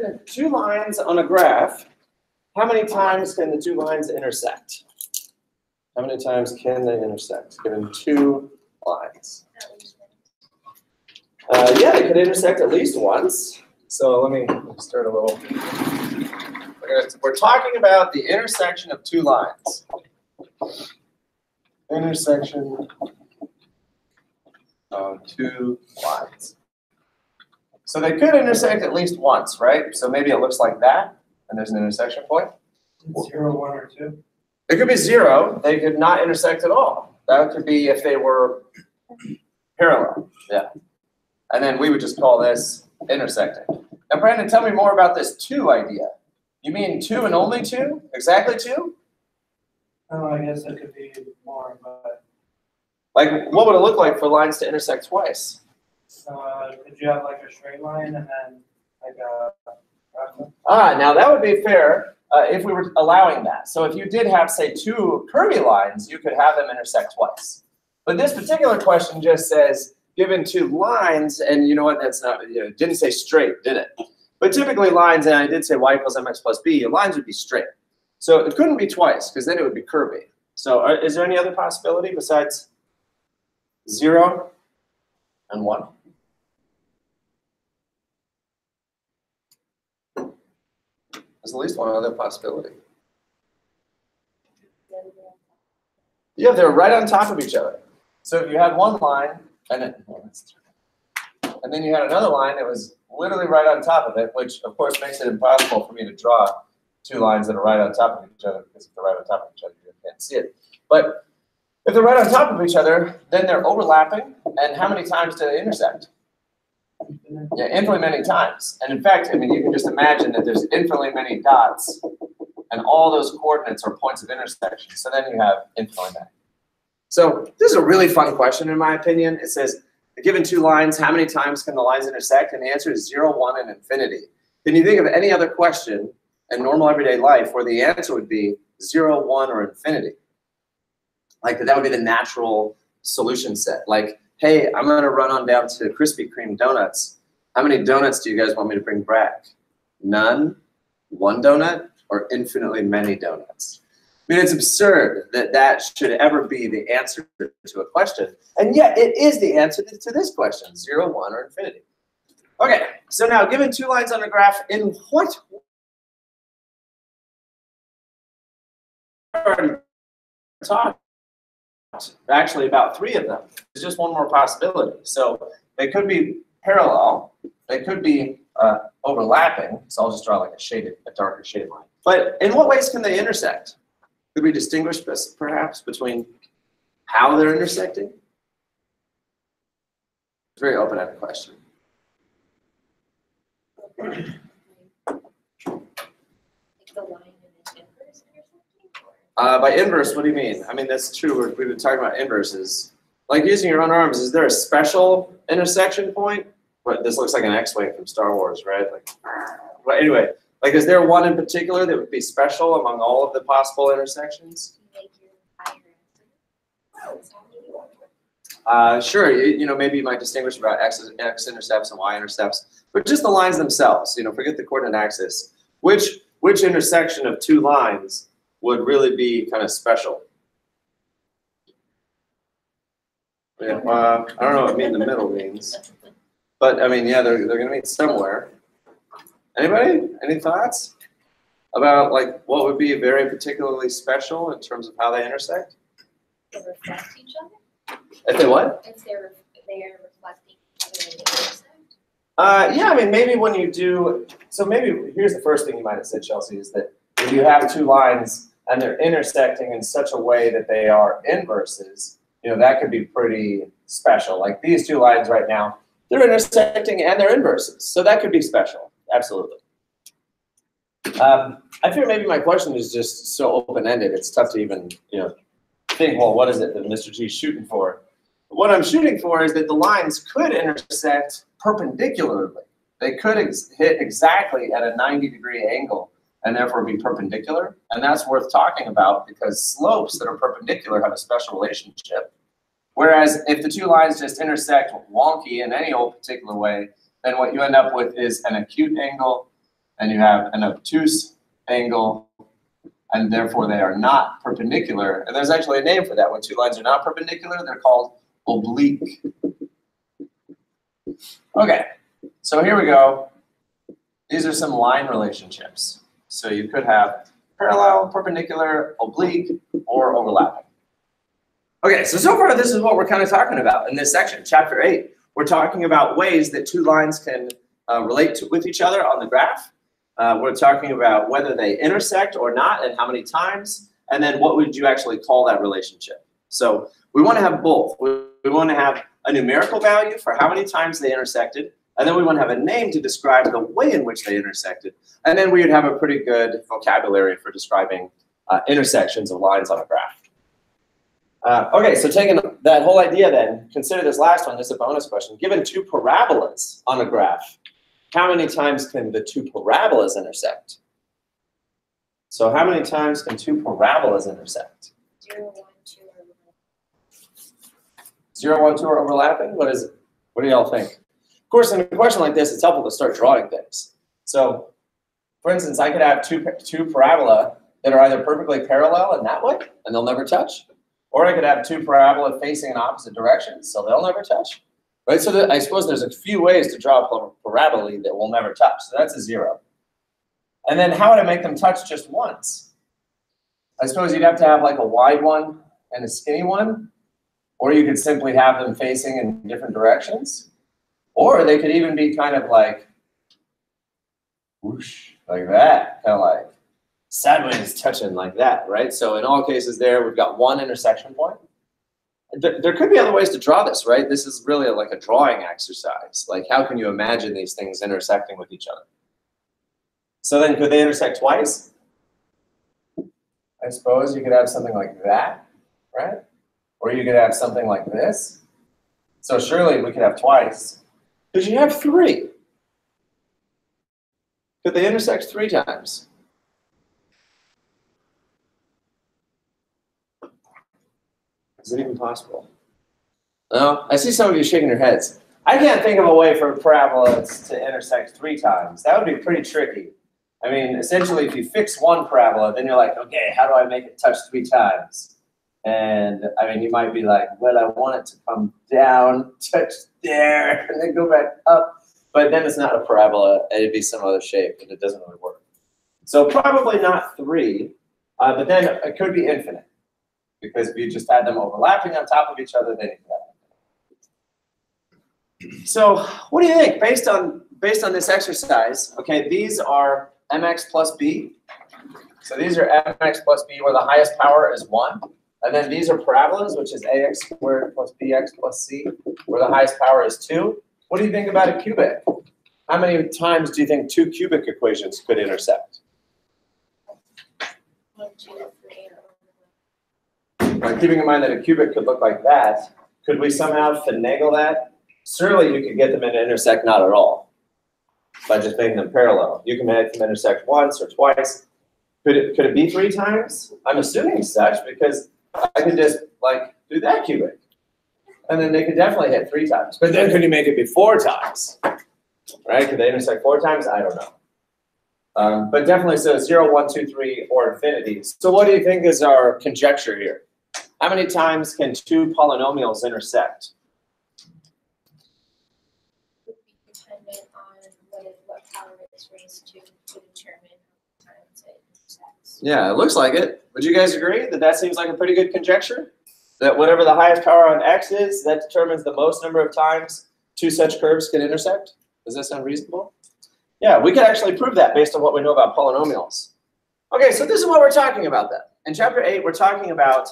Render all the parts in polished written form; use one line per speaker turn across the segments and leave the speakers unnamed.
given two lines on a graph, how many times can the two lines intersect? How many times can they intersect, given two lines? Yeah, they could intersect at least once. So let me start a little. We're talking about the intersection of two lines. Intersection of two lines. So they could intersect at least once, right? So maybe it looks like that, and there's an intersection point.
0, 1, or 2.
It could be 0. They could not intersect at all. That could be if they were parallel. Yeah. And then we would just call this intersecting. Now, Brandon, tell me more about this 2 idea. You mean 2 and only 2? Exactly 2?
Oh, I guess it could be more, but.
Like, what would it look like for lines to intersect twice?
Could you have like a straight line and then like a.
Now that would be fair if we were allowing that. So if you did have, say, 2 curvy lines, you could have them intersect twice. But this particular question just says, given 2 lines, and you know what, that's not, it didn't say straight, did it? But typically lines, and I did say y equals mx plus b, lines would be straight. So it couldn't be twice, because then it would be curvy. So is there any other possibility besides 0 and 1? There's at least one other possibility. Yeah, they're right on top of each other. So if you had one line, and then you had another line that was literally right on top of it, which of course makes it impossible for me to draw 2 lines that are right on top of each other, because if they're right on top of each other, you can't see it. But if they're right on top of each other, then they're overlapping, and how many times do they intersect? Yeah, infinitely many times. And in fact, I mean, you can just imagine that there's infinitely many dots, and all those coordinates are points of intersection. So then you have infinitely many. So this is a really fun question, in my opinion. It says, given 2 lines, how many times can the lines intersect? And the answer is 0, 1, and infinity. Can you think of any other question in normal everyday life where the answer would be 0, 1, or infinity? Like that would be the natural solution set. Like, hey, I'm going to run on down to Krispy Kreme donuts. How many donuts do you guys want me to bring back? None, 1 donut, or infinitely many donuts? I mean, it's absurd that that should ever be the answer to a question. And yet it is the answer to this question, 0, 1, or infinity. Okay, so now given 2 lines on a graph, in what talk actually about 3 of them. There's just one more possibility. So they could be parallel, they could be overlapping. So I'll just draw like a darker shaded line. But in what ways can they intersect? Could we distinguish perhaps between how they're intersecting? It's a very open-ended question.
Like the line in an inverse or something?
By inverse, what do you mean? I mean, that's true. We've been talking about inverses. Like using your own arms, is there a special intersection point? What, this looks like an X-Wing from Star Wars, right? Like, well, anyway, like, is there one in particular that would be special among all of the possible intersections? Sure, you know, maybe you might distinguish about x-intercepts and y-intercepts, but just the lines themselves, you know, forget the coordinate axis. Which intersection of 2 lines would really be kind of special? Yeah, I don't know what meet in the middle means, but I mean, yeah, they're going to meet somewhere. Anybody? Any thoughts about like what would be very particularly special in terms of how they intersect?
They reflect each other?
If they what?
If they're reflecting each other in the intersect?
Yeah, I mean, maybe when you do, so maybe here's the first thing you might have said, Chelsea, is that if you have 2 lines and they're intersecting in such a way that they are inverses, you know, that could be pretty special. Like these 2 lines right now, they're intersecting and they're inverses. So that could be special. Absolutely. I fear maybe my question is just so open-ended. It's tough to even, you know, think, well, what is it that Mr. G is shooting for? What I'm shooting for is that the lines could intersect perpendicularly. They could hit exactly at a 90-degree angle and therefore be perpendicular. And that's worth talking about because slopes that are perpendicular have a special relationship. Whereas if the 2 lines just intersect wonky in any old particular way, then what you end up with is an acute angle and you have an obtuse angle, and therefore they are not perpendicular. And there's actually a name for that. When two lines are not perpendicular, they're called oblique. Okay, so here we go. These are some line relationships. So you could have parallel, perpendicular, oblique, or overlapping. Okay, so far this is what we're kind of talking about in this section, chapter 8. We're talking about ways that two lines can relate with each other on the graph. We're talking about whether they intersect or not and how many times, and then what would you actually call that relationship. So we want to have both. We want to have a numerical value for how many times they intersected, and then we want to have a name to describe the way in which they intersected, and then we would have a pretty good vocabulary for describing intersections of lines on a graph. Okay, so taking that whole idea then, consider this last one. This is a bonus question. Given two parabolas on a graph, how many times can the two parabolas intersect? So how many times can two parabolas intersect?
0, 1, 2, or 1.
0, 1, 2 are overlapping? What is it? What do y'all think? Of course, in a question like this, it's helpful to start drawing things. So, for instance, I could have two parabola that are either perfectly parallel in that way, and they'll never touch, or I could have two parabola facing in opposite directions, so they'll never touch. Right? So I suppose there's a few ways to draw a parabola that will never touch. So that's a 0. And then how would I make them touch just once? I suppose you'd have to have like a wide one and a skinny one, or you could simply have them facing in different directions. Or they could even be kind of like whoosh, like that, kind of like sideways touching like that, right? So in all cases there, we've got one intersection point. There could be other ways to draw this, right? This is really like a drawing exercise. Like, how can you imagine these things intersecting with each other? So then, could they intersect twice? I suppose you could have something like that, right? Or you could have something like this. So surely we could have twice. Because you have 3. Could they intersect 3 times? Is it even possible? No, I see some of you shaking your heads. I can't think of a way for parabolas to intersect 3 times. That would be pretty tricky. I mean, essentially, if you fix one parabola, then you're like, okay, how do I make it touch 3 times? And I mean, you might be like, well, I want it to come down, touch there, and then go back up. But then it's not a parabola, it'd be some other shape, and it doesn't really work. So probably not 3, but then it could be infinite. Because if you just had them overlapping on top of each other, then you could have. So what do you think? Based on this exercise, okay, these are mx plus b. So these are mx plus b, where the highest power is 1. And then these are parabolas, which is ax squared plus bx plus c, where the highest power is 2. What do you think about a cubic? How many times do you think 2 cubic equations could intersect?
1, 2, 3,
Now, keeping in mind that a cubic could look like that, could we somehow finagle that? Surely you could get them to intersect not at all by just making them parallel. You can make them intersect once or twice. Could it be 3 times? I'm assuming such because I could just like do that cubic. And then they could definitely hit 3 times. But then could you make it be 4 times? Right? Could they intersect 4 times? I don't know. But definitely so 0, 1, 2, 3, or infinity. So what do you think is our conjecture here? How many times can 2 polynomials intersect?
would be dependent on what power it's raised to determine how many times it intersects.
Yeah, it looks like it. Would you guys agree that that seems like a pretty good conjecture? That whatever the highest power on x is, that determines the most number of times 2 such curves can intersect? Does that sound reasonable? Yeah, we could actually prove that based on what we know about polynomials. Okay, so this is what we're talking about then. In chapter 8, we're talking about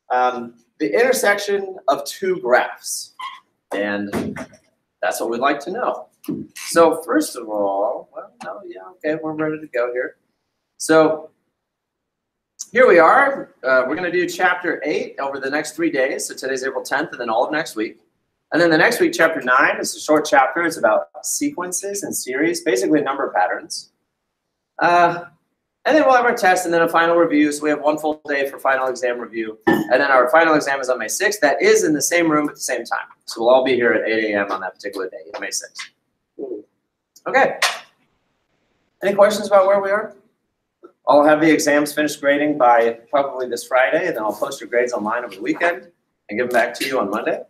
the intersection of 2 graphs. And that's what we'd like to know. So first of all, well, no, yeah, okay, we're ready to go here. So here we are. We're going to do chapter 8 over the next 3 days. So today's April 10th, and then all of next week. And then the next week, chapter 9, is a short chapter. It's about sequences and series, basically number patterns. And then we'll have our test and then a final review. So we have 1 full day for final exam review. And then our final exam is on May 6th. That is in the same room at the same time. So we'll all be here at 8 a.m. on that particular day, May 6th. Okay. Any questions about where we are? I'll have the exams finished grading by probably this Friday, and then I'll post your grades online over the weekend and give them back to you on Monday.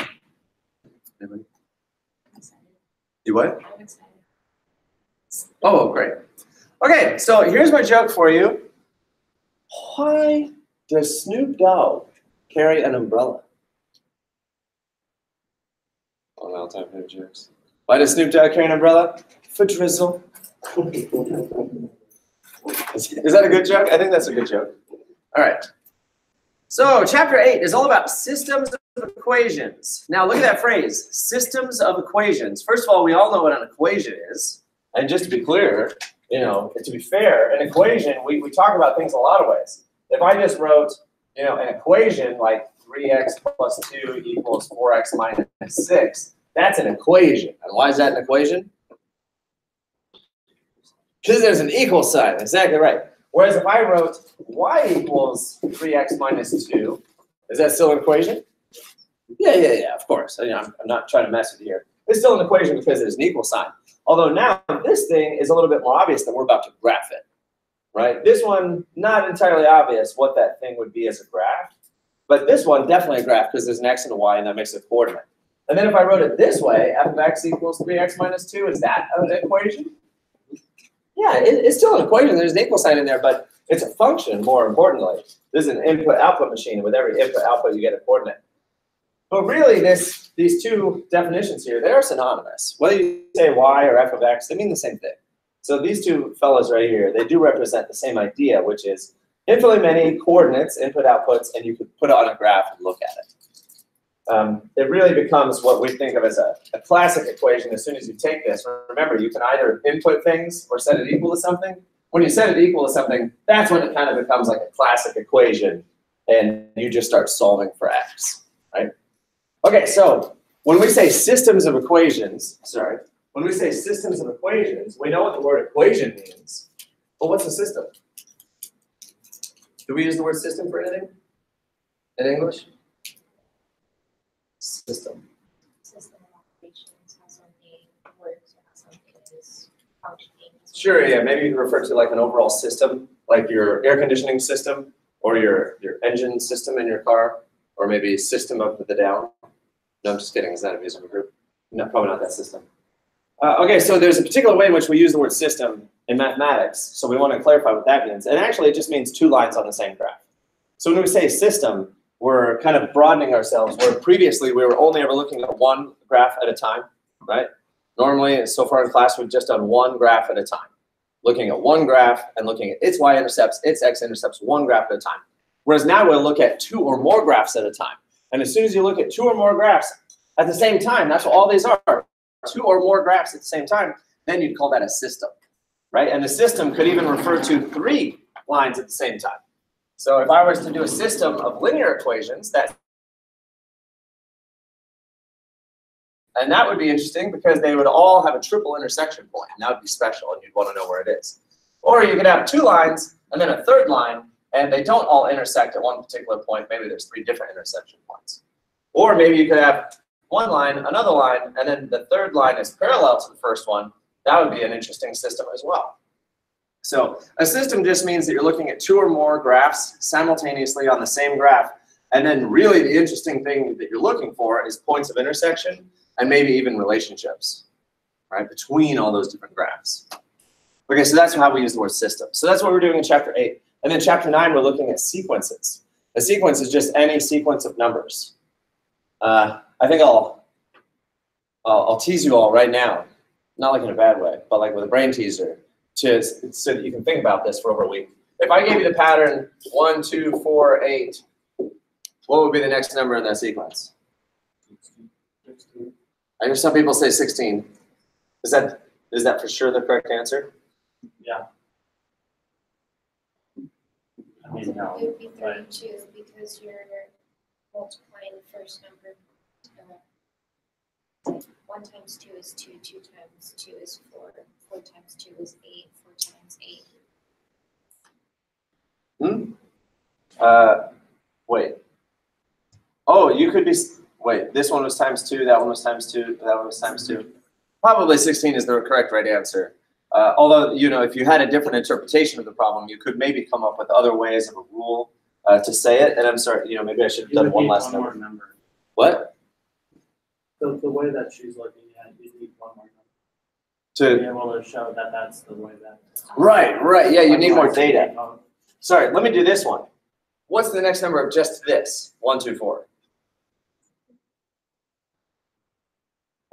I'm excited.
You what?
I'm excited.
Oh, great. Okay, so here's my joke for you. Why does Snoop Dogg carry an umbrella? Oh, now time for jokes. Why does Snoop Dogg carry an umbrella? For drizzle. Is that a good joke? I think that's a good joke. All right. So chapter 8 is all about systems of equations. Now look at that phrase, systems of equations. First of all, we all know what an equation is. And just to be clear, you know, to be fair, an equation, we talk about things a lot of ways. If I just wrote, you know, an equation like 3x plus 2 equals 4x minus 6, that's an equation. And why is that an equation? Because there's an equal sign, exactly right. Whereas if I wrote y equals 3x minus 2, is that still an equation? Yeah, of course. You know, I'm not trying to mess with you here. It's still an equation because there's an equal sign. Although now this thing is a little bit more obvious that we're about to graph it, right? This one, not entirely obvious what that thing would be as a graph, but this one, definitely a graph because there's an x and a y and that makes it a coordinate. And then if I wrote it this way, f of x equals 3x minus 2, is that an equation? Yeah, it's still an equation. There's an equal sign in there, but it's a function, more importantly. This is an input-output machine. With every input-output, you get a coordinate. But really, these two definitions here, they're synonymous. Whether you say y or f of x, they mean the same thing. So these two fellows right here, they do represent the same idea, which is infinitely many coordinates, input-outputs, and you could put it on a graph and look at it. It really becomes what we think of as a classic equation as soon as you take this. Remember, you can either input things or set it equal to something. When you set it equal to something, that's when it kind of becomes like a classic equation, and you just start solving for x, right? Okay, so when we say systems of equations, we know what the word equation means. But what's a system? Do we use the word system for anything in English? System.
System of operations, how something works, or how something is functioning.
Sure, yeah, maybe you can refer to like an overall system, like your air conditioning system, or your engine system in your car, or maybe system of the down. No, I'm just kidding. Is that a musical group? No, probably not that system. Okay, so there's a particular way in which we use the word system in mathematics, so we want to clarify what that means. And actually, it just means two lines on the same graph. So when we say system, we're kind of broadening ourselves, where previously we were only ever looking at one graph at a time, right? Normally, so far in class, we've just done one graph at a time, looking at one graph and looking at its y-intercepts, its x-intercepts, one graph at a time. Whereas now we'll look at two or more graphs at a time. And as soon as you look at two or more graphs at the same time, that's what all these are, two or more graphs at the same time, then you'd call that a system, right? And the system could even refer to three lines at the same time. So if I was to do a system of linear equations, and that would be interesting because they would all have a triple intersection point, and that would be special, and you'd want to know where it is. Or you could have two lines and then a third line, and they don't all intersect at one particular point. Maybe there's three different intersection points. Or maybe you could have one line, another line, and then the third line is parallel to the first one. That would be an interesting system as well. So a system just means that you're looking at two or more graphs simultaneously on the same graph. And then really the interesting thing that you're looking for is points of intersection and maybe even relationships, right, between all those different graphs. Okay, so that's how we use the word system. So that's what we're doing in chapter 8. And then chapter 9, we're looking at sequences. A sequence is just any sequence of numbers. I think I'll tease you all right now, not like in a bad way, but like with a brain teaser, so that you can think about this for over a week. If I gave you the pattern 1, 2, 4, 8, what would be the next number in that sequence? 16. I hear some people say 16. Is that for sure the correct answer?
Yeah. I mean, no.
It would be 32 because you're multiplying the first number. 1 times 2 is 2, 2 times 2 is 4, 4 times 2 is 8, 4 times 8.
Wait. Oh, you could be, wait, this one was times 2, that one was times 2, that one was times 2. Probably 16 is the correct right answer. Although, you know, if you had a different interpretation of the problem, you could maybe come up with other ways of a rule to say it. And I'm sorry, you know, maybe I should have done one last number.
number.
What?
The way that she's looking at, you need one more number.
To
be able to show that that's the way that.
right. Yeah, you need more data. Sorry, let me do this one. What's the next number of just this? 1, 2, 4.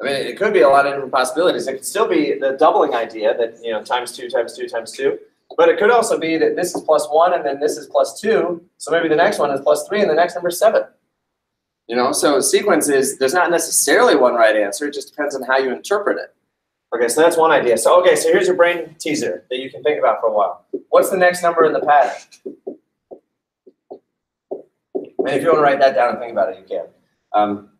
I mean, it could be a lot of different possibilities. It could still be the doubling idea that, you know, times 2 times 2 times 2. But it could also be that this is +1 and then this is +2. So maybe the next one is +3 and the next number is 7. You know, so sequence is, there's not necessarily one right answer. It just depends on how you interpret it. Okay, so that's one idea. So, okay, so here's your brain teaser that you can think about for a while. What's the next number in the pattern? And if you want to write that down and think about it, you can.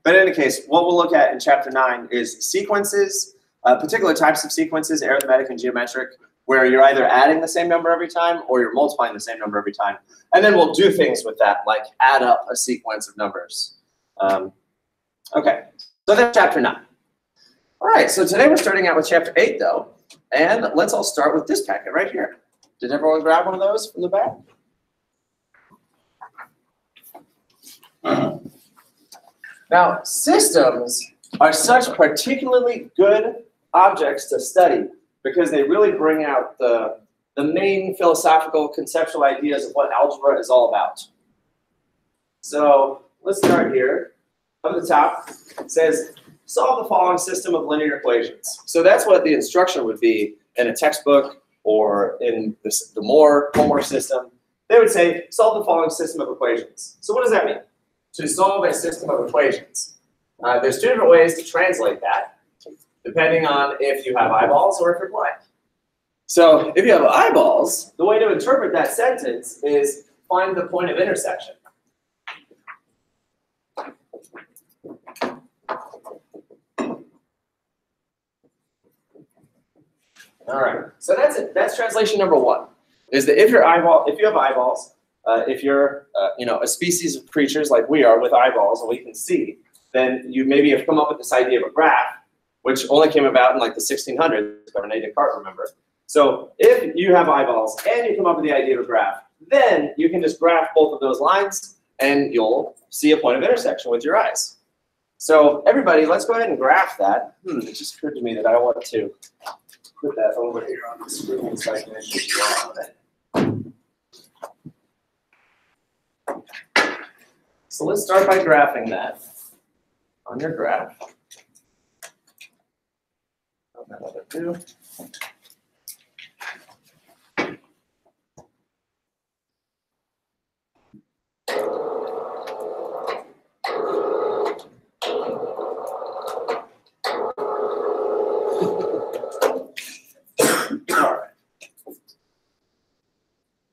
But in any case, what we'll look at in Chapter 9 is sequences, particular types of sequences, arithmetic and geometric, where you're either adding the same number every time or you're multiplying the same number every time. And then we'll do things with that, like add up a sequence of numbers. Okay, so that's Chapter 9. All right, so today we're starting out with Chapter 8, though. And let's all start with this packet right here. Did everyone grab one of those from the back? Now, systems are such particularly good objects to study because they really bring out the main philosophical conceptual ideas of what algebra is all about. So let's start here. Up at the top, it says, solve the following system of linear equations. So that's what the instruction would be in a textbook or in the more homework system. They would say, solve the following system of equations. So what does that mean? To solve a system of equations. There's 2 different ways to translate that, depending on if you have eyeballs or if you're blind. So if you have eyeballs, the way to interpret that sentence is find the point of intersection. All right, so that's it. That's translation number 1. Is that if you have eyeballs, if you're you know, a species of creatures like we are with eyeballs and we can see, then you maybe have come up with this idea of a graph, which only came about in like the 1600s by Rene Descartes, remember? So if you have eyeballs and you come up with the idea of a graph, then you can just graph both of those lines and you'll see a point of intersection with your eyes. So everybody, let's go ahead and graph that. It just occurred to me that I want to put that over here on the screen so I can actually draw on it. So let's start by graphing that on your graph. Another 2.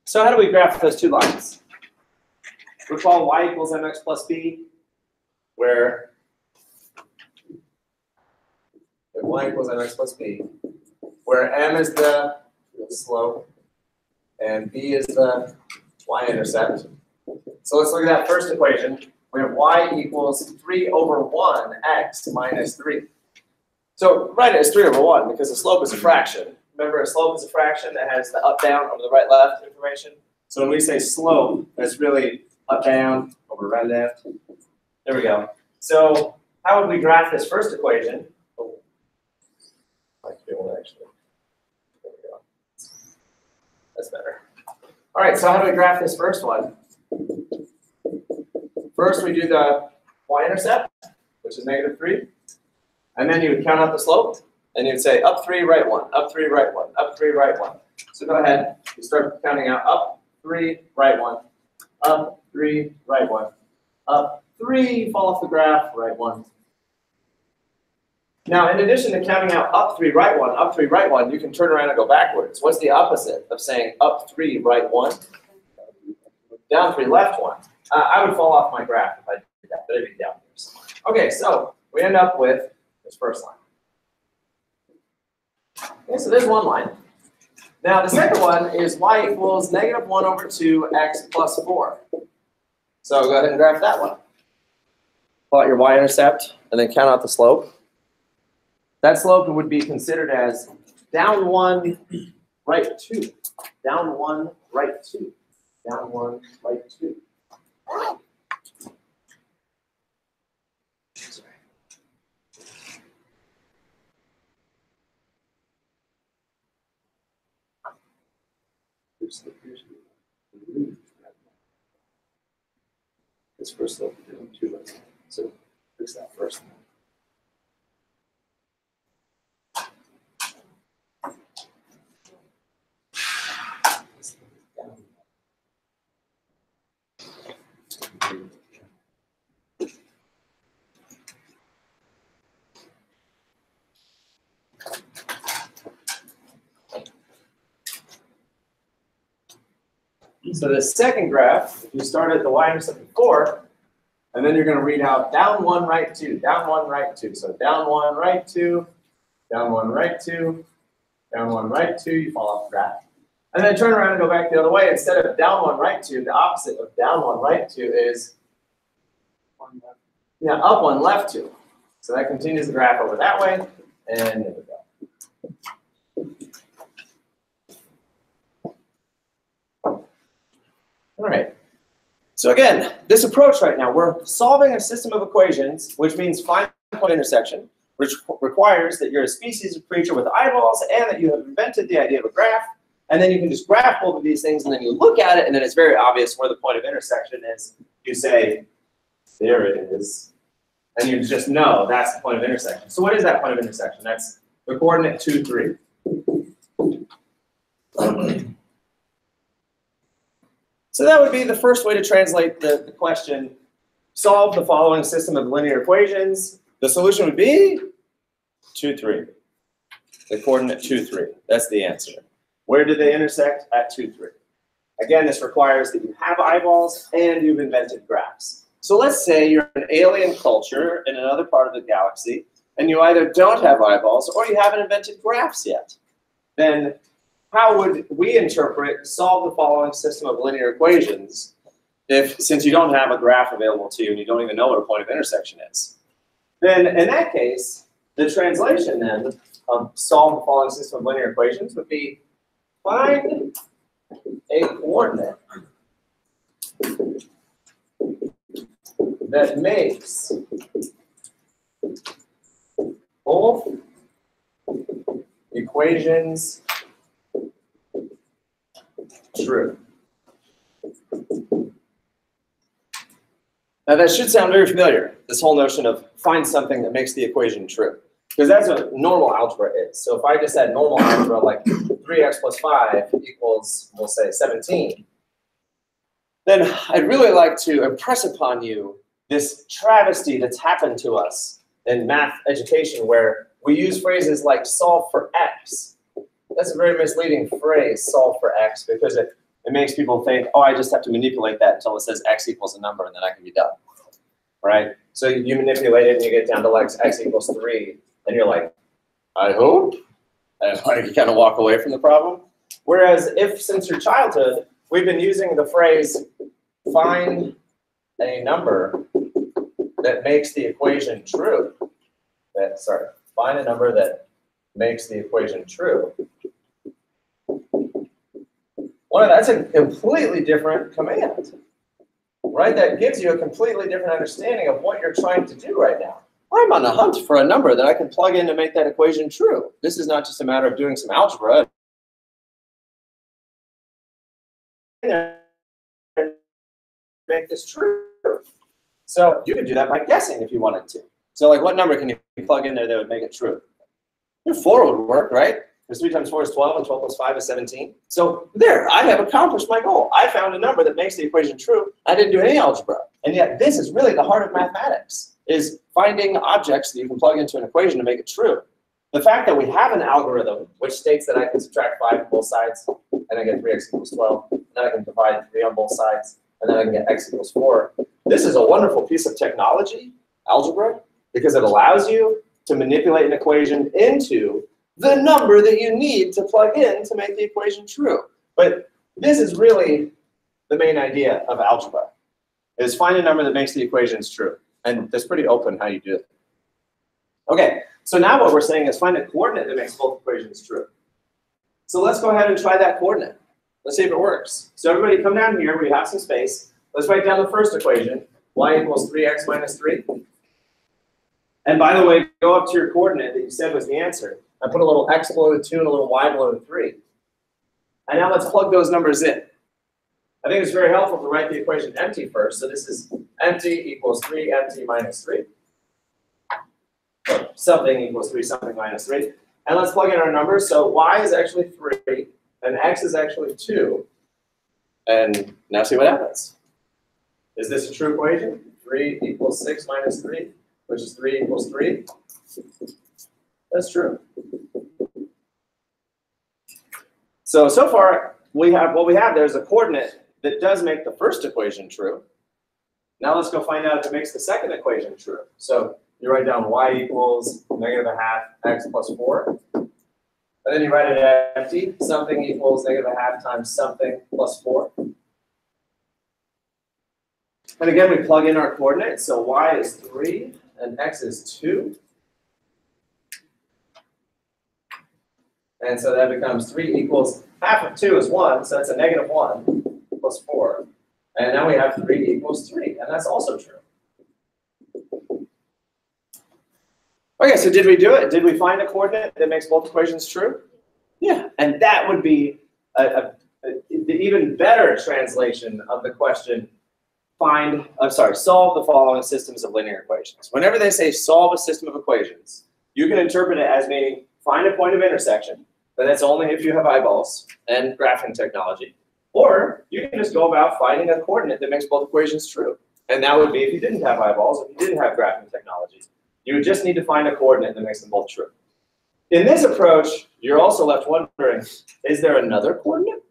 So how do we graph those 2 lines? Recall y equals mx plus b, where y equals mx plus b, where m is the slope and b is the y-intercept. So let's look at that first equation. We have y equals 3 over 1 x minus 3. So write it as 3 over 1 because the slope is a fraction. Remember, a slope is a fraction that has the up-down over the right-left information. So when we say slope, that's really up-down over right-left. There we go. So how would we graph this first equation? Oh, I like to do one actually. There we go. That's better. All right, so how do we graph this first one? First, we do the y-intercept, which is -3. And then you would count out the slope. And you'd say up 3, right 1, up 3, right 1, up 3, right 1. So go ahead, you start counting out up 3, right 1, up 3, right 1, up 3, fall off the graph, right 1. Now, in addition to counting out up 3, right 1, up 3, right 1, you can turn around and go backwards. What's the opposite of saying up 3, right 1, down 3, left 1? I would fall off my graph if I did that, but it'd be down here somewhere. Okay, so we end up with this first line. Okay, so there's one line. Now the second one is y equals -1 over 2x plus 4. So go ahead and graph that one. Pull out your y-intercept and then count out the slope. that slope would be considered as down 1, right 2. Down 1, right 2. Down 1, right 2. Sorry. This first slope is doing 2 right. So fix that first. So the second graph, if you start at the y-intercept of 4, and then you're going to read out down 1, right 2, down 1, right 2. So down 1, right 2, down 1, right 2, down 1, right 2, you fall off the graph. And then turn around and go back the other way. Instead of down 1, right 2, the opposite of down 1, right 2 is up 1, left 2. So that continues the graph over that way, and there we go. All right. So again, this approach right now, we're solving a system of equations, which means find point intersection, which requires that you're a species of creature with eyeballs and that you have invented the idea of a graph. And then you can just graph both of these things, and then you look at it, and then it's very obvious where the point of intersection is. You say, there it is. And you just know that's the point of intersection. So what is that point of intersection? That's the coordinate 2, 3. So that would be the first way to translate the question. Solve the following system of linear equations. The solution would be 2, 3. The coordinate 2, 3. That's the answer. Where do they intersect? At 2, 3. Again, this requires that you have eyeballs and you've invented graphs. So let's say you're an alien culture in another part of the galaxy, and you either don't have eyeballs or you haven't invented graphs yet. Then how would we interpret solve the following system of linear equations since you don't have a graph available to you and you don't even know what a point of intersection is? Then in that case, the translation then of solve the following system of linear equations would be find a coordinate that makes both equations true. Now that should sound very familiar, this whole notion of find something that makes the equation true. Because that's what normal algebra is. So if I just had normal algebra, like 3x plus 5 equals, we'll say, 17, then I'd really like to impress upon you this travesty that's happened to us in math education where we use phrases like solve for x. That's a very misleading phrase, solve for x, because it makes people think, oh, I just have to manipulate that until it says x equals a number and then I can be done, right? So you manipulate it and you get down to like x equals 3, and you're like, I hope, and like you kind of walk away from the problem. Whereas if since your childhood, we've been using the phrase find a number that makes the equation true. Find a number that makes the equation true. Well, that's a completely different command, right? That gives you a completely different understanding of what you're trying to do right now. I'm on the hunt for a number that I can plug in to make that equation true. This is not just a matter of doing some algebra. Make this true. So you could do that by guessing if you wanted to. So like what number can you plug in there that would make it true? 4 would work, right? Because 3 times 4 is 12 and 12 plus 5 is 17. So there, I have accomplished my goal. I found a number that makes the equation true. I didn't do any algebra. And yet this is really the heart of mathematics, is finding objects that you can plug into an equation to make it true. The fact that we have an algorithm which states that I can subtract 5 on both sides, and I get 3x equals 12, and then I can divide 3 on both sides, and then I can get x equals 4. This is a wonderful piece of technology, algebra, because it allows you to manipulate an equation into the number that you need to plug in to make the equation true. But this is really the main idea of algebra, is find a number that makes the equations true. And that's pretty open how you do it. Okay, so now what we're saying is find a coordinate that makes both equations true. So let's go ahead and try that coordinate. Let's see if it works. So everybody come down here, we have some space. Let's write down the first equation, y equals 3x minus 3. And by the way, go up to your coordinate that you said was the answer. I put a little x below the 2 and a little y below the 3. And now let's plug those numbers in. I think it's very helpful to write the equation empty first. So this is empty equals 3 empty minus 3. Or something equals 3 something minus 3. And let's plug in our numbers. So y is actually 3 and x is actually 2. And now see what happens. Is this a true equation? 3 equals 6 minus 3, which is 3 equals 3. That's true. So far, what we have there is a coordinate that does make the first equation true. Now let's go find out if it makes the second equation true. So you write down y equals -1/2 x plus 4. And then you write it empty. Something equals -1/2 times something plus 4. And again, we plug in our coordinates. So y is 3 and x is 2. And so that becomes 3 equals half of 2 is 1, so that's a -1 plus 4. And now we have 3 equals 3, and that's also true. Okay, so did we do it? Did we find a coordinate that makes both equations true? Yeah, and that would be the even better translation of the question, solve the following systems of linear equations. Whenever they say solve a system of equations, you can interpret it as meaning find a point of intersection, but that's only if you have eyeballs and graphing technology. Or you can just go about finding a coordinate that makes both equations true. And that would be if you didn't have eyeballs, if you didn't have graphing technology. You would just need to find a coordinate that makes them both true. In this approach, you're also left wondering, is there another coordinate?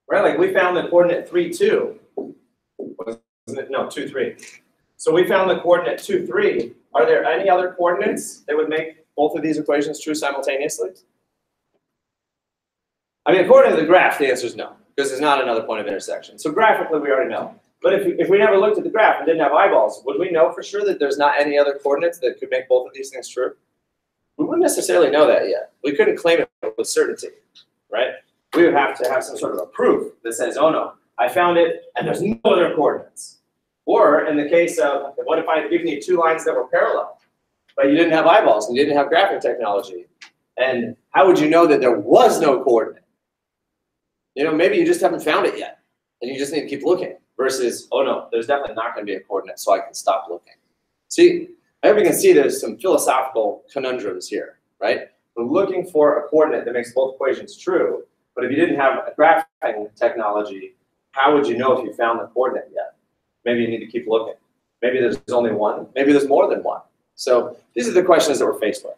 Right, like we found the coordinate 3, 2. Wasn't it? No, 2, 3. So we found the coordinate 2, 3. Are there any other coordinates that would make both of these equations true simultaneously? I mean, according to the graph, the answer is no, because there's not another point of intersection. So graphically, we already know. But if we never looked at the graph and didn't have eyeballs, would we know for sure that there's not any other coordinates that could make both of these things true? We wouldn't necessarily know that yet. We couldn't claim it with certainty, right? We would have to have some sort of a proof that says, oh no, I found it and there's no other coordinates. Or in the case of, what if I had given you 2 lines that were parallel, but you didn't have eyeballs and you didn't have graphing technology? And how would you know that there was no coordinate? You know, maybe you just haven't found it yet and you just need to keep looking. Versus, oh no, there's definitely not going to be a coordinate, so I can stop looking. See, I hope you can see there's some philosophical conundrums here, right? We're looking for a coordinate that makes both equations true, but if you didn't have a graphing technology, how would you know if you found the coordinate yet? Maybe you need to keep looking. Maybe there's only one. Maybe there's more than one. So these are the questions that we're faced with.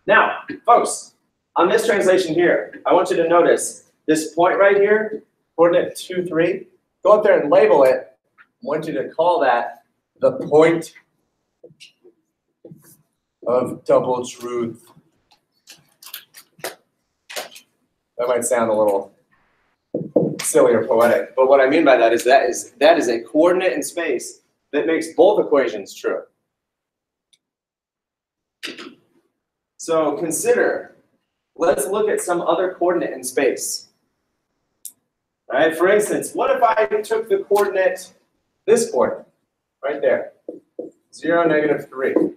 Now, folks, on this translation here, I want you to notice this point right here, coordinate 2, 3, go up there and label it. I want you to call that the point of double truth. That might sound a little silly or poetic, but what I mean by that is that is a coordinate in space that makes both equations true. So consider, let's look at some other coordinate in space. All right, for instance, what if I took the coordinate, this coordinate, right there, 0, -3.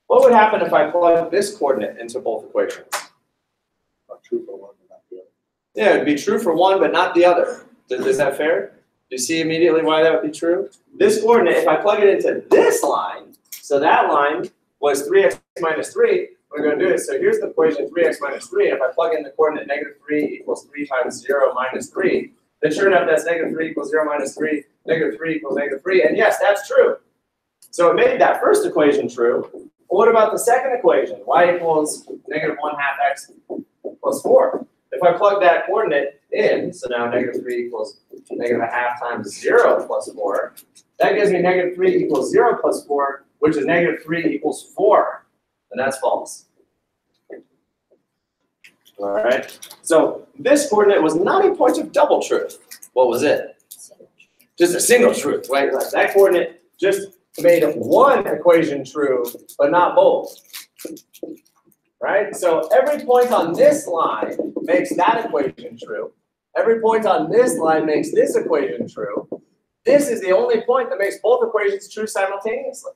What would happen if I plugged this coordinate into both equations?
True for one, but not the other.
Yeah, it would be true for one, but not the other. Is that fair? Do you see immediately why that would be true? This coordinate, if I plug it into this line, so that line was 3x minus 3, we're going to do it. So here's the equation 3x minus 3, and if I plug in the coordinate -3 equals 3 times 0 minus 3, then sure enough, that's -3 equals 0 minus 3, -3 equals -3, and yes, that's true. So it made that first equation true. But what about the second equation? Y equals -1/2 x plus 4. If I plug that coordinate in, so now -3 equals -1/2 times 0 plus 4, that gives me -3 equals 0 plus 4, which is -3 equals 4, and that's false. All right, so this coordinate was not a point of double truth. What was it? Just a single truth, right? Like that coordinate just made one equation true, but not both. Right? So every point on this line makes that equation true. Every point on this line makes this equation true. This is the only point that makes both equations true simultaneously.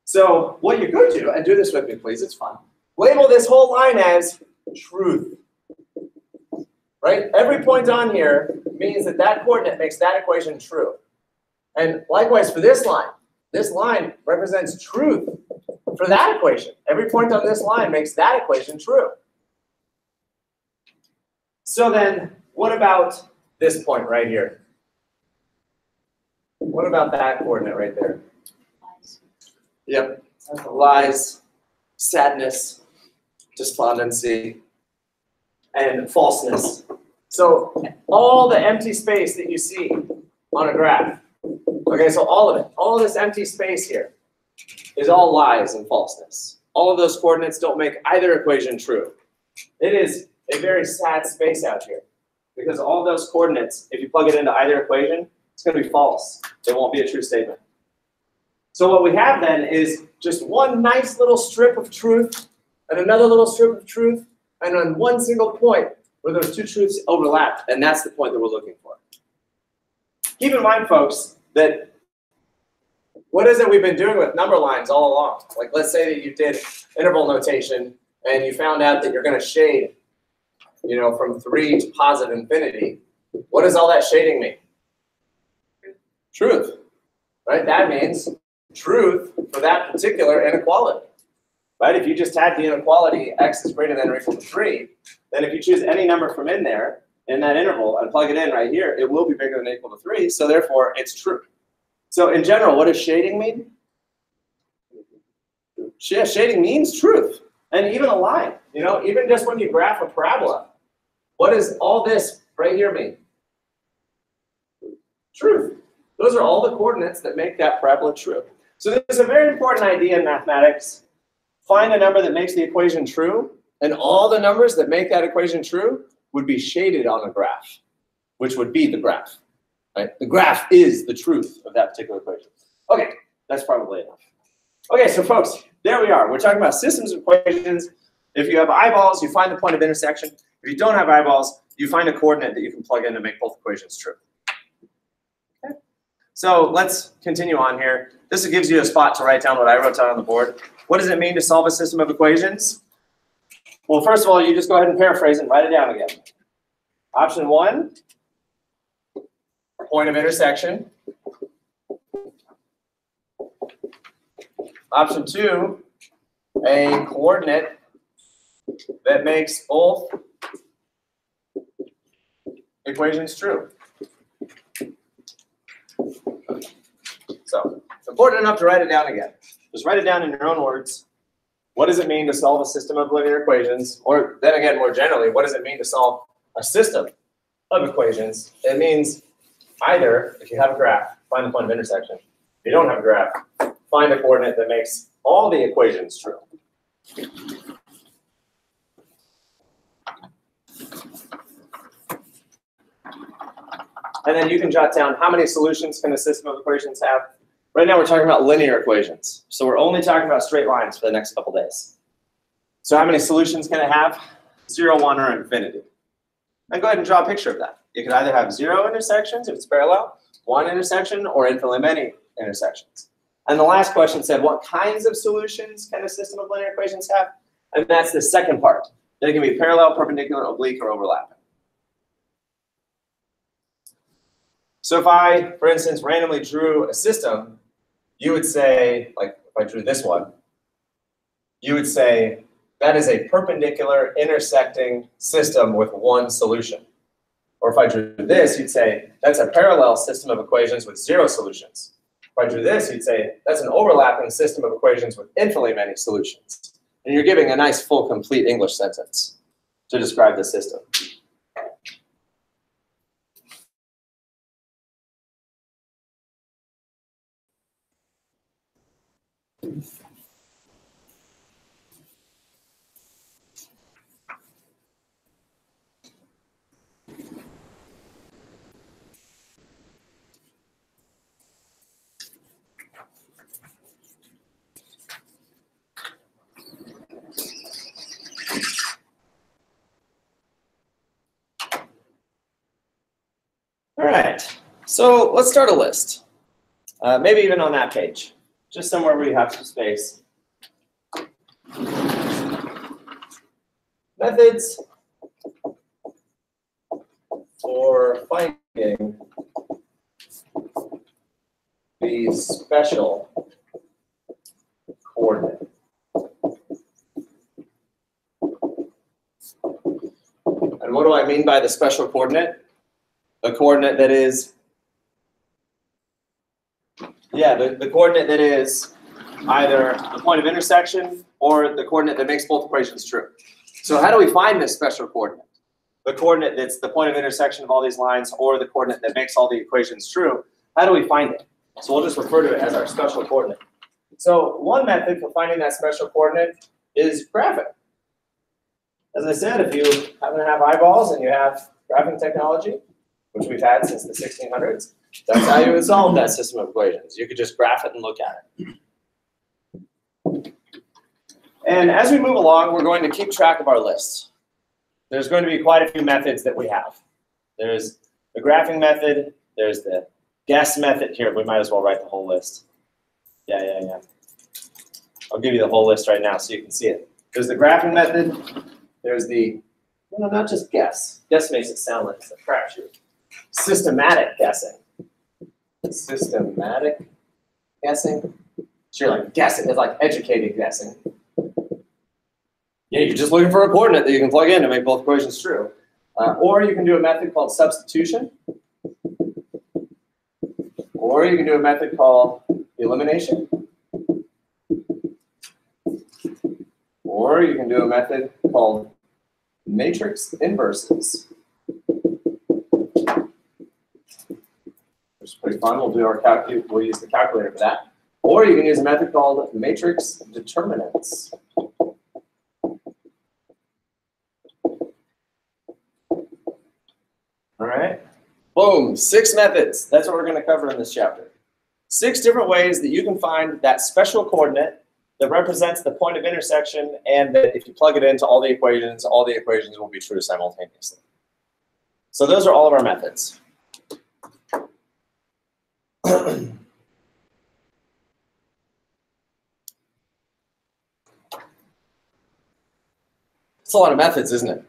So what you could do, and do this with me please, it's fun. Label this whole line as truth. Right? Every point on here means that that coordinate makes that equation true. And likewise for this line represents truth for that equation. Every point on this line makes that equation true. So then, what about this point right here? What about that coordinate right there? Yep. Lies, sadness, despondency, and falseness. So all the empty space that you see on a graph. Okay, so all of it, all of this empty space here is all lies and falseness. All of those coordinates don't make either equation true. It is a very sad space out here because all those coordinates, if you plug it into either equation, it's going to be false. It won't be a true statement. So what we have then is just one nice little strip of truth and another little strip of truth, and on one single point where those two truths overlap, and that's the point that we're looking for. Keep in mind, folks, that what is it we've been doing with number lines all along? Like, let's say that you did interval notation and you found out that you're going to shade, from 3 to positive infinity. What does all that shading mean? Truth, right? That means truth for that particular inequality, right? If you just had the inequality x is greater than or equal to 3, then if you choose any number from in there, in that interval, and plug it in right here, it will be bigger than or equal to 3, so therefore it's true. So in general, what does shading mean? Yeah, shading means truth. And even a line, even just when you graph a parabola, what does all this right here mean? Truth. Those are all the coordinates that make that parabola true. So there's a very important idea in mathematics. Find a number that makes the equation true, and all the numbers that make that equation true would be shaded on a graph, which would be the graph. Right? The graph is the truth of that particular equation. Okay, that's probably enough. Okay, so folks, there we are. We're talking about systems of equations. If you have eyeballs, you find the point of intersection. If you don't have eyeballs, you find a coordinate that you can plug in to make both equations true. Okay. So let's continue on here. This gives you a spot to write down what I wrote down on the board. What does it mean to solve a system of equations? Well, first of all, you just go ahead and paraphrase and write it down again. Option 1, point of intersection. Option 2, a coordinate that makes both equations true. So it's important enough to write it down again. Just write it down in your own words. What does it mean to solve a system of linear equations? Or then again, more generally, what does it mean to solve a system of equations? It means either, if you have a graph, find the point of intersection. If you don't have a graph, find a coordinate that makes all the equations true. And then you can jot down how many solutions can a system of equations have. Right now we're talking about linear equations. So we're only talking about straight lines for the next couple days. So how many solutions can it have? 0, 1, or infinity. And go ahead and draw a picture of that. You could either have 0 intersections if it's parallel, 1 intersection, or infinitely many intersections. And the last question said, what kinds of solutions can a system of linear equations have? And that's the second part. They can be parallel, perpendicular, oblique, or overlapping. So if I, for instance, randomly drew a system, you would say, like if I drew this one, you would say that is a perpendicular intersecting system with one solution. Or if I drew this, you'd say that's a parallel system of equations with 0 solutions. If I drew this, you'd say that's an overlapping system of equations with infinitely many solutions. And you're giving a nice, full, complete English sentence to describe the system. So let's start a list. Maybe even on that page, just somewhere where you have some space. Methods for finding the special coordinate. And what do I mean by the special coordinate? A coordinate that is, the coordinate that is either the point of intersection or the coordinate that makes both equations true. So how do we find this special coordinate? The coordinate that's the point of intersection of all these lines or the coordinate that makes all the equations true, how do we find it? So we'll just refer to it as our special coordinate. So one method for finding that special coordinate is graphing. As I said, if you happen to have eyeballs and you have graphing technology, which we've had since the 1600s, that's how you would solve that system of equations. You could just graph it and look at it. And as we move along, we're going to keep track of our lists. There's going to be quite a few methods that we have. There's the graphing method. There's the guess method. Here, we might as well write the whole list. Yeah. I'll give you the whole list right now so you can see it. There's the graphing method. There's the, no, not just guess. Guess makes it sound like it's a crapshoot. Systematic guessing. Systematic guessing. So you're like guessing. It's like educated guessing. Yeah, you're just looking for a coordinate that you can plug in to make both equations true. Or you can do a method called substitution. Or you can do a method called elimination. Or you can do a method called matrix inverses. Which is pretty fun. We'll use the calculator for that. Or you can use a method called matrix determinants. All right. Boom. 6 methods. That's what we're going to cover in this chapter. 6 different ways that you can find that special coordinate that represents the point of intersection, and that if you plug it into all the equations will be true simultaneously. So those are all of our methods. It's a lot of methods, isn't it?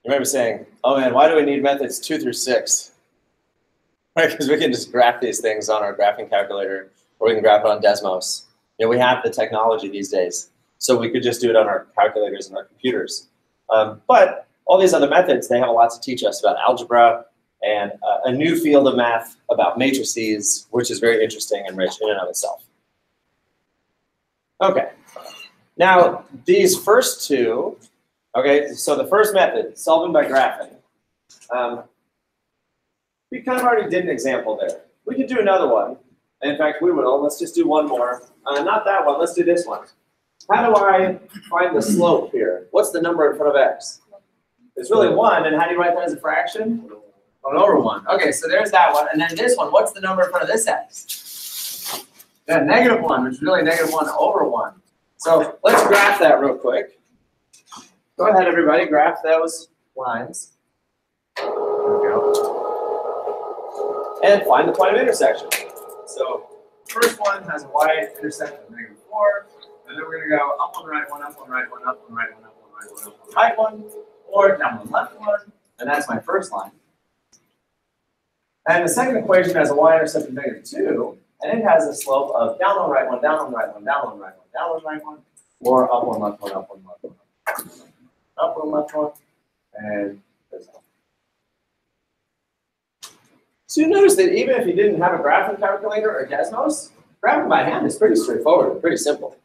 You might be saying, oh man, why do we need methods 2 through 6? Right, because we can just graph these things on our graphing calculator, or we can graph it on Desmos. You know, we have the technology these days, so we could just do it on our calculators and our computers. But all these other methods, they have a lot to teach us about algebra and a new field of math about matrices, which is very interesting and rich in and of itself. Okay, now these first two, okay, so the first method, solving by graphing, we kind of already did an example there. We could do another one. In fact, we will. Let's just do one more. Not that one. Let's do this one. How do I find the slope here? What's the number in front of x? It's really 1. And how do you write that as a fraction? 1 over 1. Okay, so there's that one. And then this one, what's the number in front of this x? Yeah, -1, which is really -1 over 1. So let's graph that real quick. Go ahead, everybody. Graph those lines. There we go. And find the point of intersection. So first one has a y-intercept of -4, and then we're going to go up one right one, up one right one, up one right one, up one right one, up one right one, or down one left one, and that's my first line. And the second equation has a y-intercept of -2, and it has a slope of down one right one, down one right one, down one right one, down one right one, or up one left one, up one left one, up one left one, and there's that. So you notice that even if you didn't have a graphing calculator or Desmos, graphing by hand is pretty straightforward and pretty simple,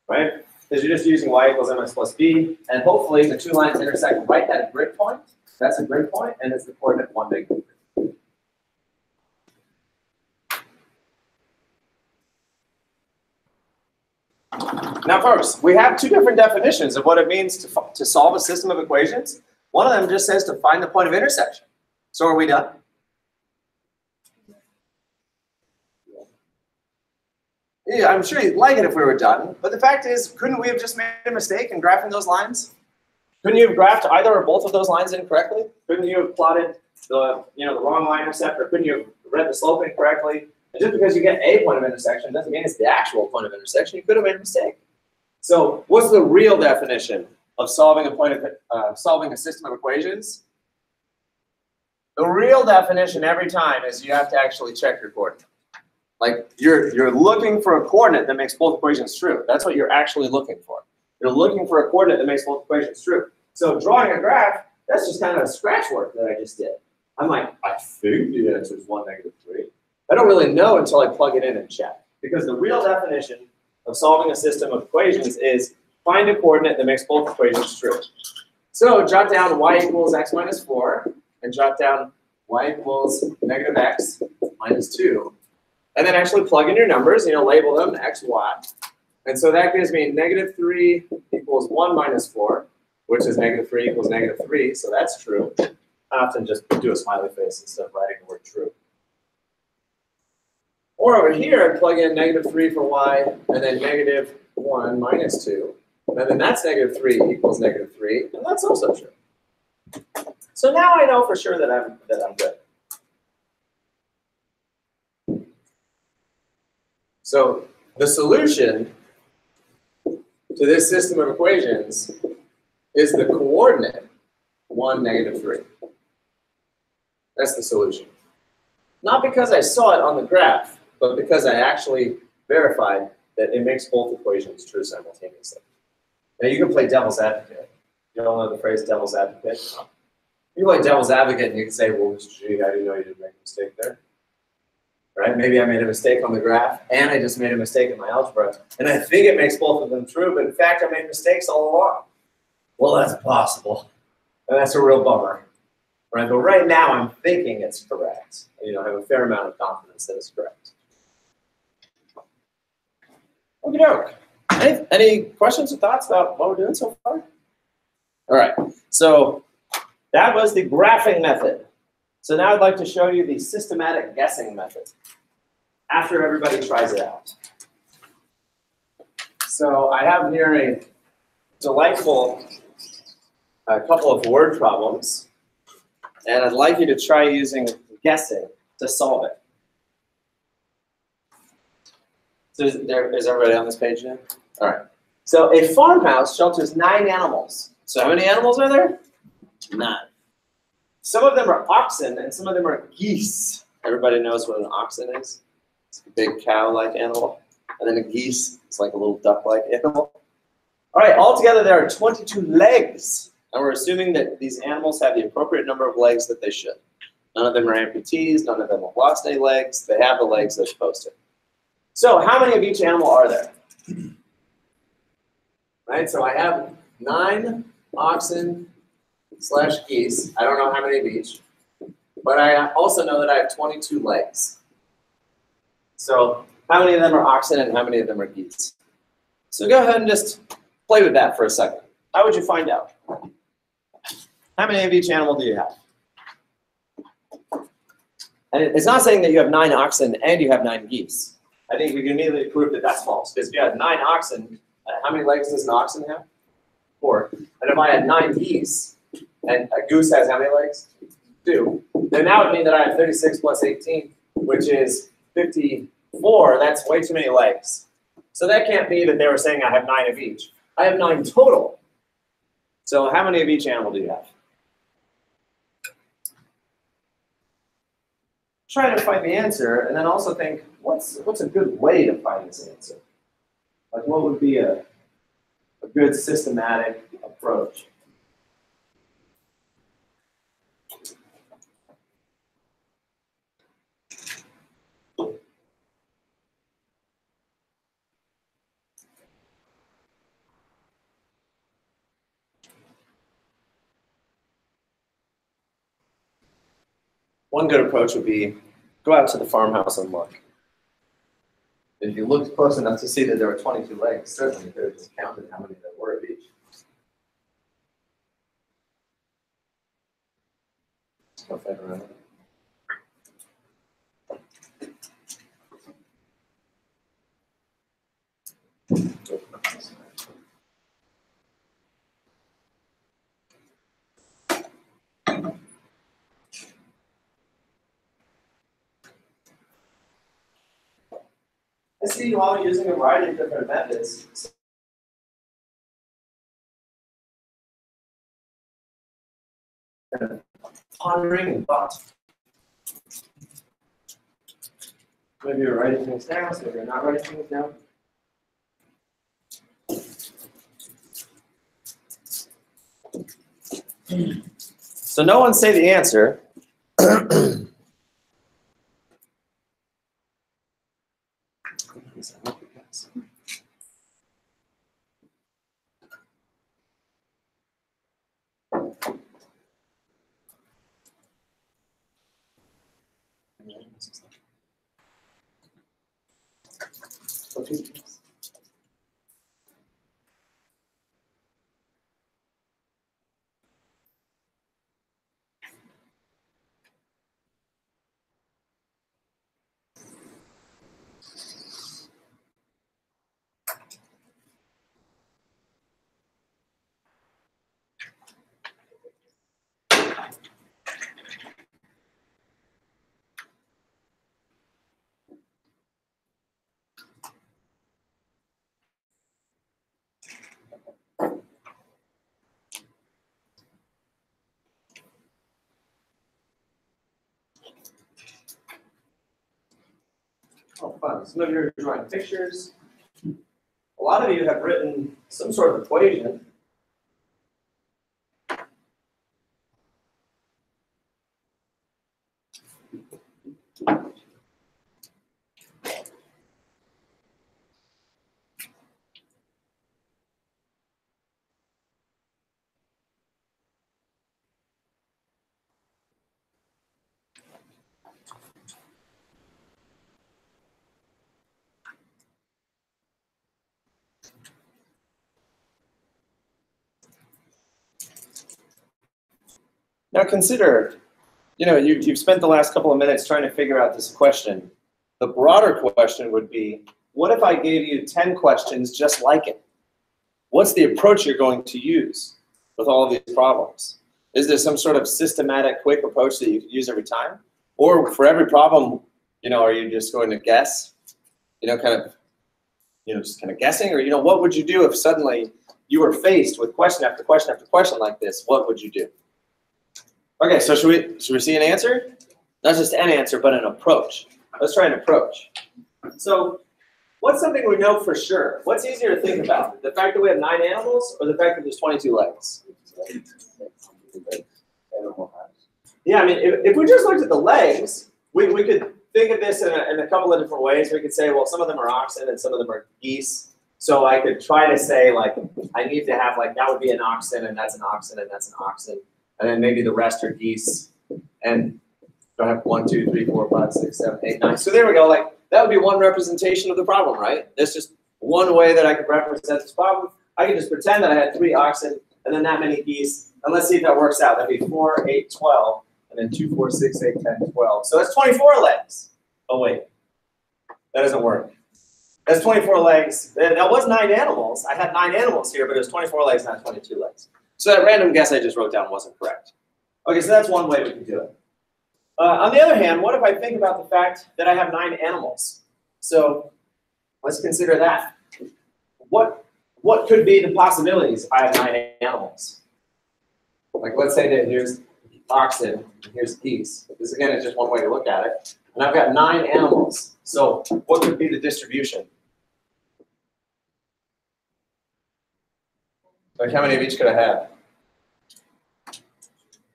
right? Because you're just using y equals ms plus b, and hopefully the 2 lines intersect right at a grid point. That's a grid point, and it's the coordinate 1 negative. Now, folks, we have 2 different definitions of what it means to solve a system of equations. One of them just says to find the point of intersection. So are we done? Yeah, I'm sure you'd like it if we were done, but the fact is, couldn't we have just made a mistake in graphing those lines? Couldn't you have graphed either or both of those lines incorrectly? Couldn't you have plotted the wrong line intercept, or couldn't you have read the slope incorrectly? And just because you get a point of intersection doesn't mean it's the actual point of intersection. You could have made a mistake. So what's the real definition of solving a system of equations? The real definition every time is you have to actually check your coordinate. Like you're looking for a coordinate that makes both equations true. That's what you're actually looking for. You're looking for a coordinate that makes both equations true. So drawing a graph, that's just kind of scratch work that I just did. I'm like, I think the answer is 1, -3. I don't really know until I plug it in and check. Because the real definition of solving a system of equations is find a coordinate that makes both equations true. So jot down y equals x minus 4, and jot down y equals -x minus 2. And then actually plug in your numbers, label them x, y. And so that gives me -3 equals 1 minus 4, which is -3 equals -3, so that's true. I often just do a smiley face instead of writing the word true. Or over here, I plug in -3 for y, and then -1 minus 2. And then that's -3 equals -3, and that's also true. So now I know for sure that I'm good. So the solution to this system of equations is the coordinate 1, -3. That's the solution. Not because I saw it on the graph, but because I actually verified that it makes both equations true simultaneously. Now you can play devil's advocate. You all know the phrase devil's advocate? You play devil's advocate and you can say, well, Mr. G, how do you know you didn't make a mistake there? Right? Maybe I made a mistake on the graph and I just made a mistake in my algebra. And I think it makes both of them true, but in fact I made mistakes all along. Well, that's possible. And that's a real bummer. Right? But right now I'm thinking it's correct. I have a fair amount of confidence that it's correct. Okie doke. Any questions or thoughts about what we're doing so far? All right. So that was the graphing method. So now I'd like to show you the systematic guessing method after everybody tries it out. So I have here a delightful couple of word problems, and I'd like you to try using guessing to solve it. So is everybody on this page now? All right. So a farmhouse shelters 9 animals. So how many animals are there? 9. Some of them are oxen and some of them are geese. Everybody knows what an oxen is? It's a big cow-like animal. And then a geese is like a little duck-like animal. All right, altogether there are 22 legs. And we're assuming that these animals have the appropriate number of legs that they should. None of them are amputees. None of them have lost any legs. They have the legs they're supposed to. So how many of each animal are there? Right, so I have 9 oxen / geese. I don't know how many of each. But I also know that I have 22 legs. So how many of them are oxen and how many of them are geese? So go ahead and just play with that for a second. How would you find out? How many of each animal do you have? And it's not saying that you have 9 oxen and you have 9 geese. I think we can immediately prove that that's false. Because if you have 9 oxen, how many legs does an oxen have? 4. And if I had 9 geese, and a goose has how many legs? 2. Then that would mean that I have 36 plus 18, which is 54. That's way too many legs. So that can't be that they were saying I have 9 of each. I have 9 total. So how many of each animal do you have? Try to find the answer, and then also think, what's a good way to find this answer? Like, what would be a good systematic approach? One good approach would be go out to the farmhouse and look. If you looked close enough to see that there were 22 legs, certainly you could have just counted how many there were of each. Just go fight around. I see you all using a variety of different methods. Pondering and thought. Maybe you're writing things down, so you're not writing things down. So no one say the answer. Oh, fun. Some of you are drawing pictures. A lot of you have written some sort of equation. Now consider, you've spent the last couple of minutes trying to figure out this question. The broader question would be, what if I gave you 10 questions just like it? What's the approach you're going to use with all of these problems? Is there some sort of systematic, quick approach that you could use every time? Or for every problem, are you just going to guess? Just kind of guessing? Or, what would you do if suddenly you were faced with question after question after question like this? What would you do? Okay, so should we see an answer? Not just an answer, but an approach. Let's try an approach. So what's something we know for sure? What's easier to think about? The fact that we have 9 animals or the fact that there's 22 legs? Yeah, I mean, if we just looked at the legs, we could think of this in a couple of different ways. We could say, well, some of them are oxen and some of them are geese. So I could try to say, like, I need to have, like, that would be an oxen and that's an oxen and that's an oxen. And then maybe the rest are geese. And do I have 1, 2, 3, 4, 5, 6, 7, 8, 9? So there we go. Like, that would be one representation of the problem, right? There's just one way that I could represent this problem. I can just pretend that I had 3 oxen and then that many geese. And let's see if that works out. That'd be 4, 8, 12. And then 2, 4, 6, 8, 10, 12. So that's 24 legs. Oh, wait. That doesn't work. That's 24 legs. That was 9 animals. I had 9 animals here, but it was 24 legs, not 22 legs. So that random guess I just wrote down wasn't correct. Okay, so that's one way we can do it. On the other hand, what if I think about the fact that I have 9 animals? So let's consider that. What could be the possibilities if I have 9 animals? Like, let's say that here's oxen, and here's geese. This, again, is just one way to look at it. And I've got 9 animals. So what could be the distribution? Like, how many of each could I have?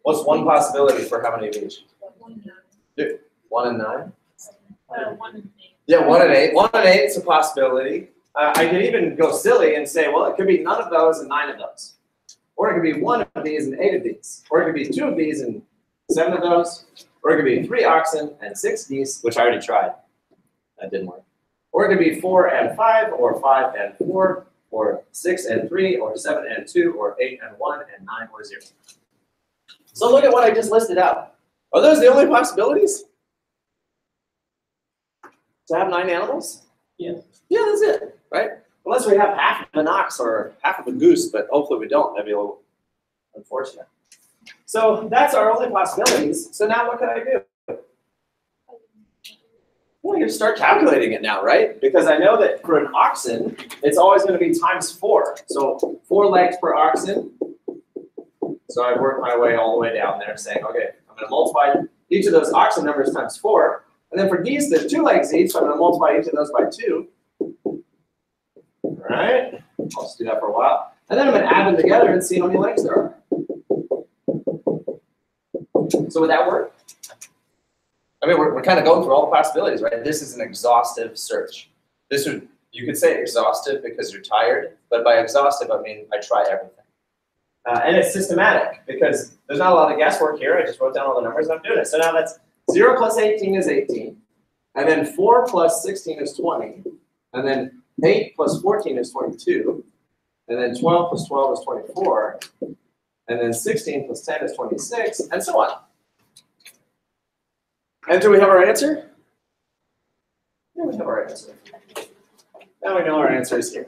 What's one possibility for how many of each? 1 and 9?
1 and 8.
Yeah, 1 and 8. 1 and 8 is a possibility. I could even go silly and say, well, it could be none of those and 9 of those. Or it could be 1 of these and 8 of these. Or it could be 2 of these and 7 of those. Or it could be 3 oxen and 6 geese, which I already tried. That didn't work. Or it could be 4 and 5, or 5 and 4, or 6 and 3, or 7 and 2, or 8 and 1, and 9 or 0. So look at what I just listed out. Are those the only possibilities? To have 9 animals?
Yeah.
Yeah, that's it, right? Unless we have half of an ox or half of a goose, but hopefully we don't. That'd be a little unfortunate. So that's our only possibilities. So now what can I do? Well, you start calculating it now, right? Because I know that for an oxen, it's always going to be times 4. So 4 legs per oxen. So I work my way all the way down there saying, okay, I'm going to multiply each of those oxen numbers times 4. And then for geese, there's 2 legs each, so I'm going to multiply each of those by 2. All right, I'll just do that for a while. And then I'm going to add them together and see how many legs there are. So would that work? I mean, we're kind of going through all the possibilities, right? This is an exhaustive search. You could say exhaustive because you're tired, but by exhaustive, I mean I try everything. And it's systematic because there's not a lot of guesswork here. I just wrote down all the numbers and I'm doing it. So now that's 0 plus 18 is 18. And then 4 plus 16 is 20. And then 8 plus 14 is 22. And then 12 plus 12 is 24. And then 16 plus 10 is 26, and so on. And do we have our answer? Yeah, we have our answer. Now we know our answer is here.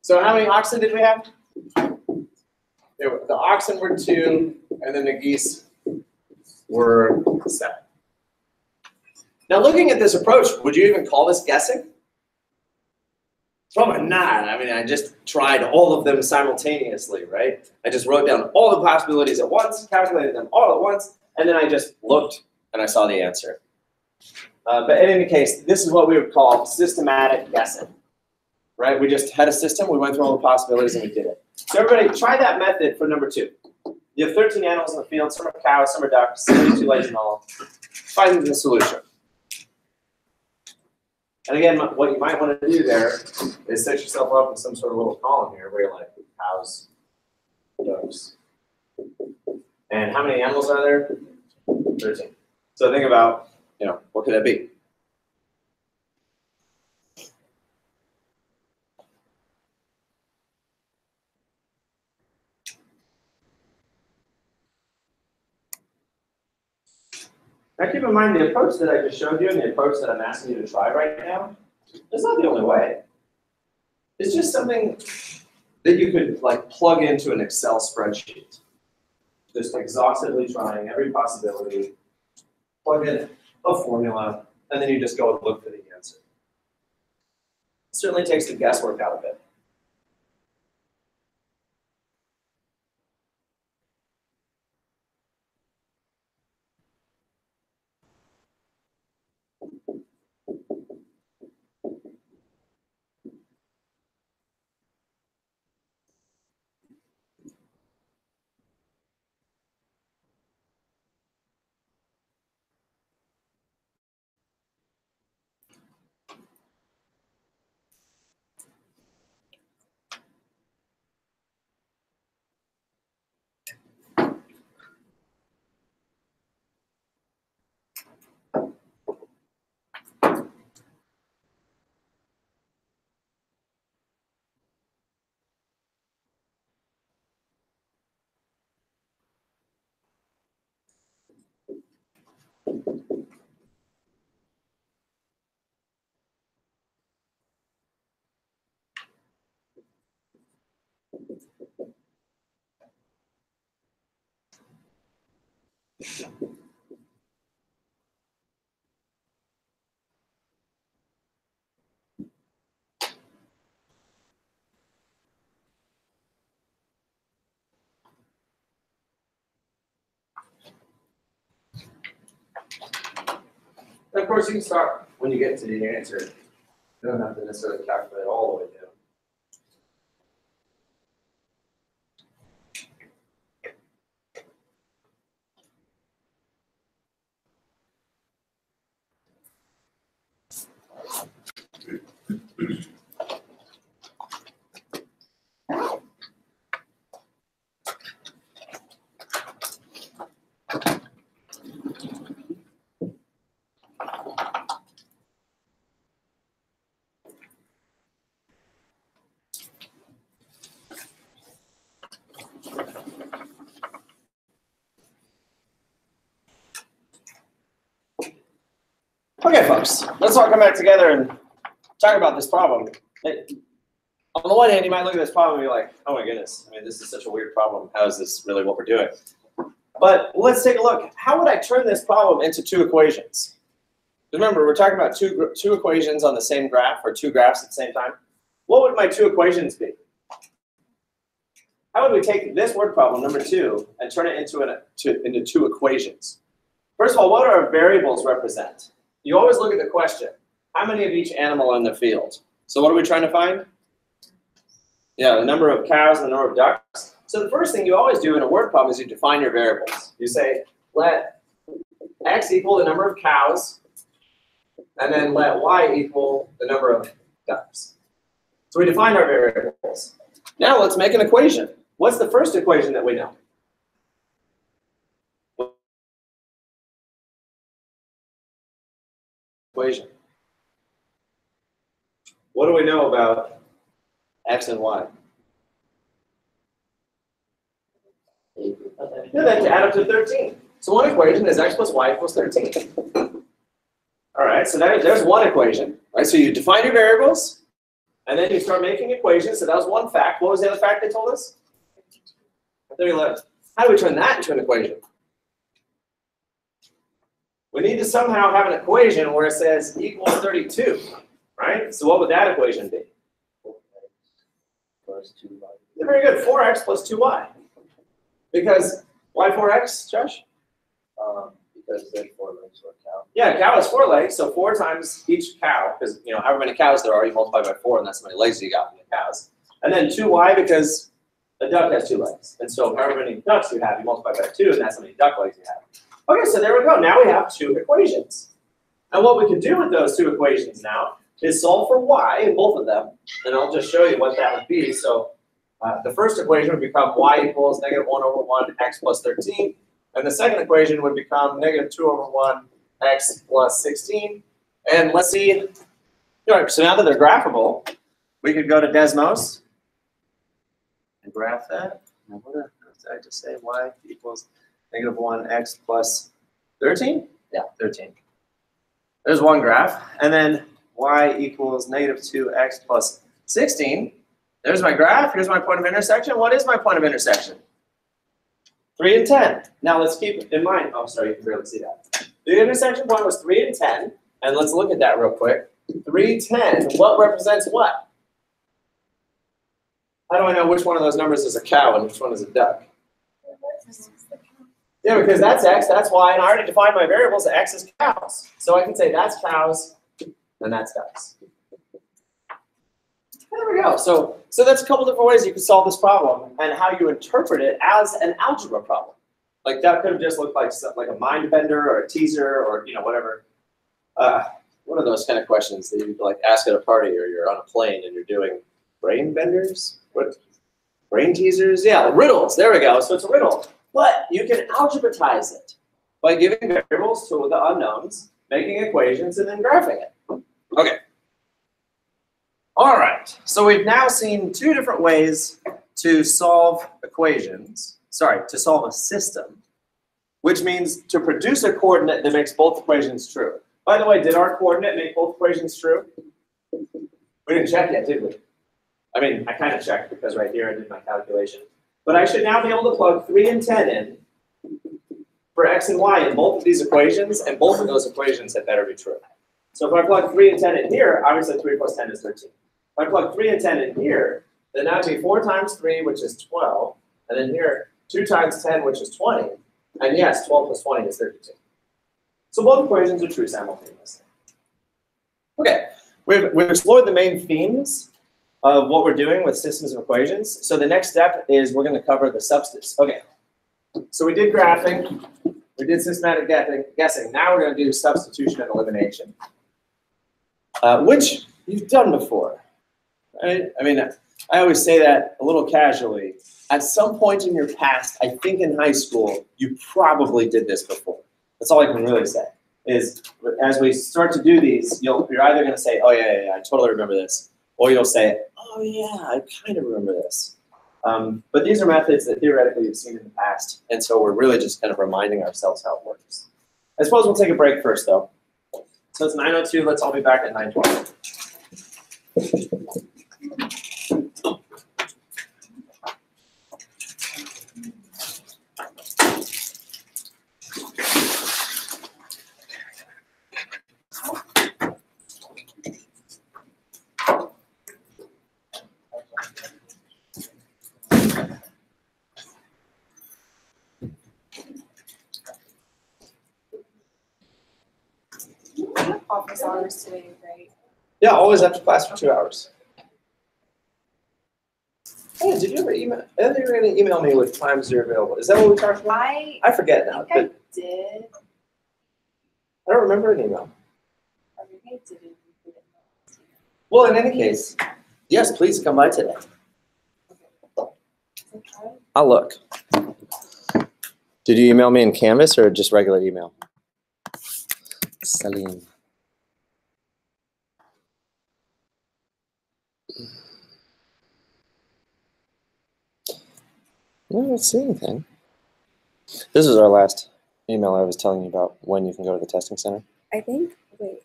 So how many oxen did we have? The oxen were 2, and then the geese were 7. Now looking at this approach, would you even call this guessing? Probably not. I mean, I just tried all of them simultaneously, right? I just wrote down all the possibilities at once, calculated them all at once, and then I just looked and I saw the answer. But in any case, this is what we would call systematic guessing, right? We just had a system, we went through all the possibilities, and we did it. So everybody, try that method for number 2. You have 13 animals in the field, some are cows, some are ducks, 72 legs in all. Find the solution. And again, what you might want to do there is set yourself up in some sort of little column here where you're like cows, ducks. And how many animals are there? 13. So think about, what could that be? Now keep in mind the approach that I just showed you and the approach that I'm asking you to try right now, it's not the only way. It's just something that you could like plug into an Excel spreadsheet. Just exhaustively trying every possibility, plug in a formula, and then you just go and look for the answer. It certainly takes the guesswork out of it. And of course, you can start when you get to the answer. You don't have to necessarily calculate all the way down. Okay, folks, let's all come back together and talk about this problem. On the one hand, you might look at this problem and be like, oh my goodness, I mean, this is such a weird problem. How is this really what we're doing? But let's take a look. How would I turn this problem into 2 equations? Remember, we're talking about two equations on the same graph, or two graphs at the same time. What would my two equations be? How would we take this word problem, number 2, and turn it into two equations? First of all, what do our variables represent? You always look at the question. How many of each animal are in the field? So what are we trying to find? Yeah, the number of cows and the number of ducks. So the first thing you always do in a word problem is you define your variables. You say, let x equal the number of cows, and then let y equal the number of ducks. So we define our variables. Now let's make an equation. What's the first equation that we know? Equation. What do we know about x and y? Yeah, then to add up to 13. So one equation is x plus y equals 13. All right, so there's one equation. Right, so you define your variables, and then you start making equations. So that was one fact. What was the other fact they told us? 11. How do we turn that into an equation? We need to somehow have an equation where it says equals 32, right? So what would that equation be?
4x plus 2y.
Very good, 4x plus 2y. Because, why 4x, Josh?
Because they have 4 legs for a cow.
Yeah, a cow has 4 legs, so 4 times each cow, because however many cows there are, you multiply by 4, and that's how many legs you got from the cows. And then 2y, because a duck has 2 legs. And so however many ducks you have, you multiply by 2, and that's how many duck legs you have. Okay, so there we go. Now we have 2 equations. And what we can do with those 2 equations now is solve for y in both of them. And I'll just show you what that would be. So the first equation would become y equals negative 1 over 1 x plus 13. And the second equation would become negative 2 over 1 x plus 16. And let's see. All right, so now that they're graphable, we could go to Desmos and graph that. Now, what did I just say? Y equals negative 1 x plus 13? Yeah, 13. There's one graph. And then y equals negative 2x plus 16. There's my graph. Here's my point of intersection. What is my point of intersection? 3 and 10. Now let's keep in mind. Oh, sorry, you can barely see that. The intersection point was 3 and 10. And let's look at that real quick. 3, 10. What represents what? How do I know which one of those numbers is a cow and which one is a duck? Yeah, because that's x, that's y, and I already defined my variables. X is cows. So I can say that's cows, and that's ducks. There we go. So that's a couple different ways you can solve this problem and how you interpret it as an algebra problem. Like that could have just looked like a mind bender or a teaser or whatever. What are those kind of questions that you like ask at a party or you're on a plane and you're doing brain benders? What? Brain teasers? Yeah, riddles. There we go. So it's a riddle. But you can algebraize it by giving variables to the unknowns, making equations, and then graphing it. Okay. All right. So we've now seen 2 different ways to solve equations. Sorry, to solve a system, which means to produce a coordinate that makes both equations true. By the way, did our coordinate make both equations true? We didn't check yet, did we? I mean, I kind of checked because right here I did my calculation. But I should now be able to plug 3 and 10 in for x and y in both of these equations, and both of those equations had better be true. So if I plug 3 and 10 in here, obviously 3 plus 10 is 13. If I plug 3 and 10 in here, then that would be 4 times 3, which is 12. And then here, 2 times 10, which is 20. And yes, 12 plus 20 is 32. So both equations are true simultaneously. Okay, we've explored the main themes of what we're doing with systems of equations. So the next step is we're going to cover the substance. Okay, so we did graphing, we did systematic guessing. Now we're going to do substitution and elimination, which you've done before, right? I mean, I always say that a little casually. At some point in your past, I think in high school, you probably did this before. That's all I can really say. Is as we start to do these, you're either going to say, oh yeah, I totally remember this. Or you'll say, oh yeah, I kind of remember this. But these are methods that theoretically you've seen in the past, and so we're really just kind of reminding ourselves how it works. I suppose we'll take a break first, though. So it's 9:02. Let's all be back at 9:20.
office hours today, right?
Yeah, always after class for 2 hours. Hey, did you ever email? I think you were going to email me with times you're available. Is that what we talked about? I forget now.
think I
But
did.
I don't remember an email.
I think I didn't.
Well, in any case, yes, please come by today.
Okay.
I'll look. Did you email me in Canvas or just regular email? Celine. No, I don't see anything. This is our last email I was telling you about when you can go to the testing center.
I think. Wait.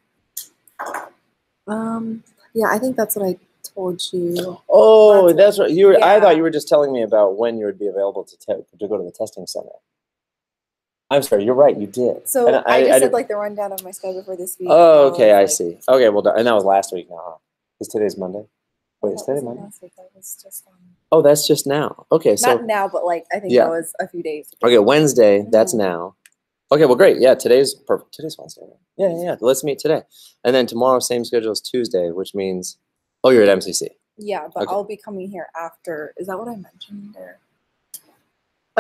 Yeah, I think that's what I told you.
Oh, that's right. You were. I
Yeah.
thought you were just telling me about when you would be available to go to the testing center. I'm sorry. You're right. You did.
So
And
I just said
did-
like the rundown of my schedule for this week.
Oh,
so
okay. I
was like,
see. Okay, well, and that was last week now. Huh? Because today's Monday. Wait, is
that
today
wasn't
Monday?
last week. That was just
Oh, that's just now. Okay, so
not now, but like I think
Yeah.
that was a few days ago.
okay, Wednesday. That's
Mhm.
now. Okay, well, great. Yeah, today's perfect. Today's Wednesday. Right? Yeah. Let's meet today, and then tomorrow, same schedule as Tuesday, which means, oh, you're at MCC.
Yeah, but
Okay.
I'll be coming here after. Is that what I mentioned? Or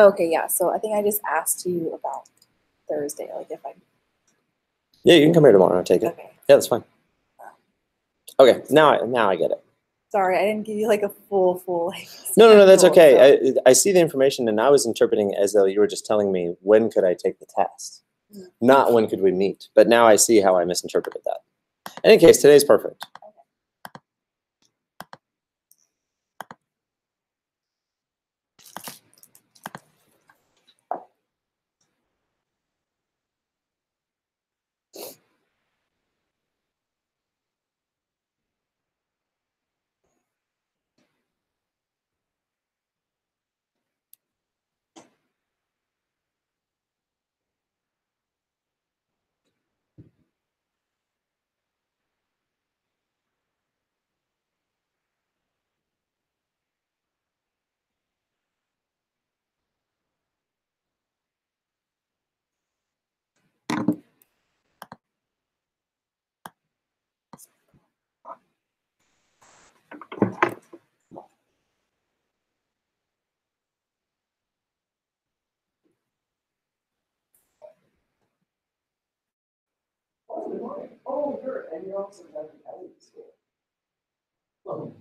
okay, yeah. So I think I just asked you about Thursday, like if I.
Yeah, you can come here tomorrow. I'll take it.
Okay.
Yeah, that's fine. Okay, now I get it.
Sorry, I didn't give you like a full like.
No, that's
schedule,
okay.
so-
I see the information, and I was interpreting it as though you were just telling me when could I take the test,
Mm.
not when could we meet. But now I see how I misinterpreted that. In any case, today's perfect. Oh, good. And you're also at the Elliott School. Oh,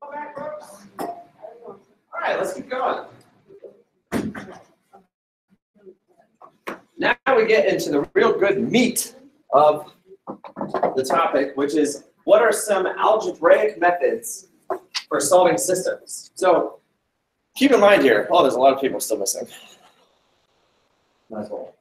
All right, let's keep going. Now we get into the real good meat of the topic, which is what are some algebraic methods for solving systems? So keep in mind here, oh, there's a lot of people still missing. Might as well.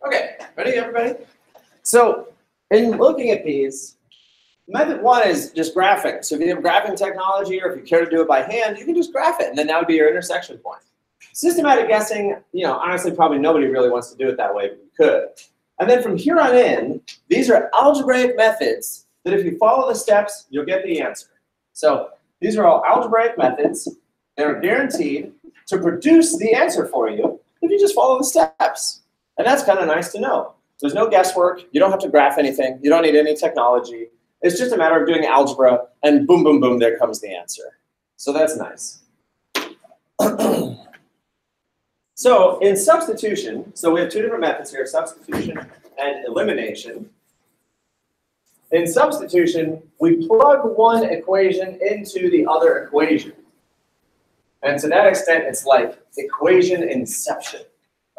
Okay, ready everybody? So in looking at these, method one is just graphing. So if you have graphing technology or if you care to do it by hand, you can just graph it and then that would be your intersection point. Systematic guessing, honestly, probably nobody really wants to do it that way, but you could. And then from here on in, these are algebraic methods that if you follow the steps, you'll get the answer. So these are all algebraic methods that are guaranteed to produce the answer for you if you just follow the steps. And that's kind of nice to know. There's no guesswork. You don't have to graph anything. You don't need any technology. It's just a matter of doing algebra, and boom, boom, boom, there comes the answer. So that's nice. So in substitution, so we have two different methods here, substitution and elimination. In substitution, we plug one equation into the other equation. And to that extent, it's like equation inception.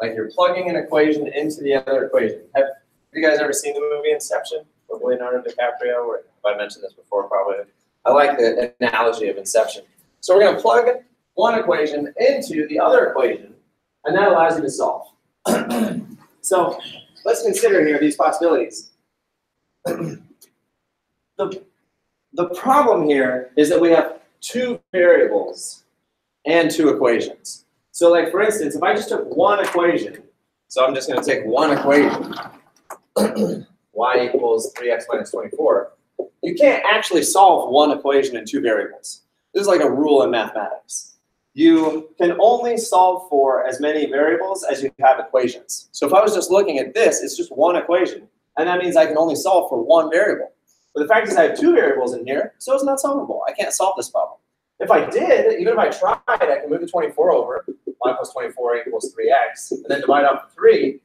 Like you're plugging an equation into the other equation. Have you guys ever seen the movie Inception with Leonardo DiCaprio? Or if I mentioned this before, probably. I like the analogy of Inception. So we're going to plug one equation into the other equation, and that allows you to solve. So let's consider here these possibilities. The problem here is that we have two variables and two equations. So like for instance, if I just took one equation, so I'm just going to take one equation, y equals 3x minus 24, you can't actually solve one equation in two variables. This is like a rule in mathematics. You can only solve for as many variables as you have equations. So if I was just looking at this, it's just one equation, and that means I can only solve for one variable. But the fact is I have two variables in here, so it's not solvable. I can't solve this problem. If I did, even if I tried, I can move the 24 over, y plus 24 equals 3x, and then divide off 3,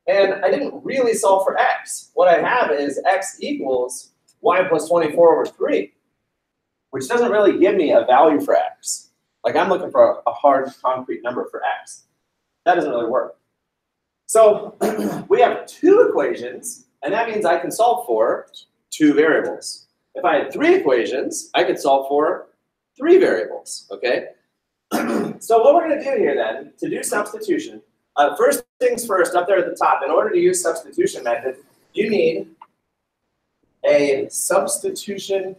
and I didn't really solve for x. What I have is x equals y plus 24 over 3, which doesn't really give me a value for x. Like I'm looking for a hard, concrete number for x. That doesn't really work. So we have two equations, and that means I can solve for two variables. If I had three equations, I could solve for three variables, okay? So what we're going to do here then, to do substitution, first things first, up there at the top, in order to use substitution method, you need a substitution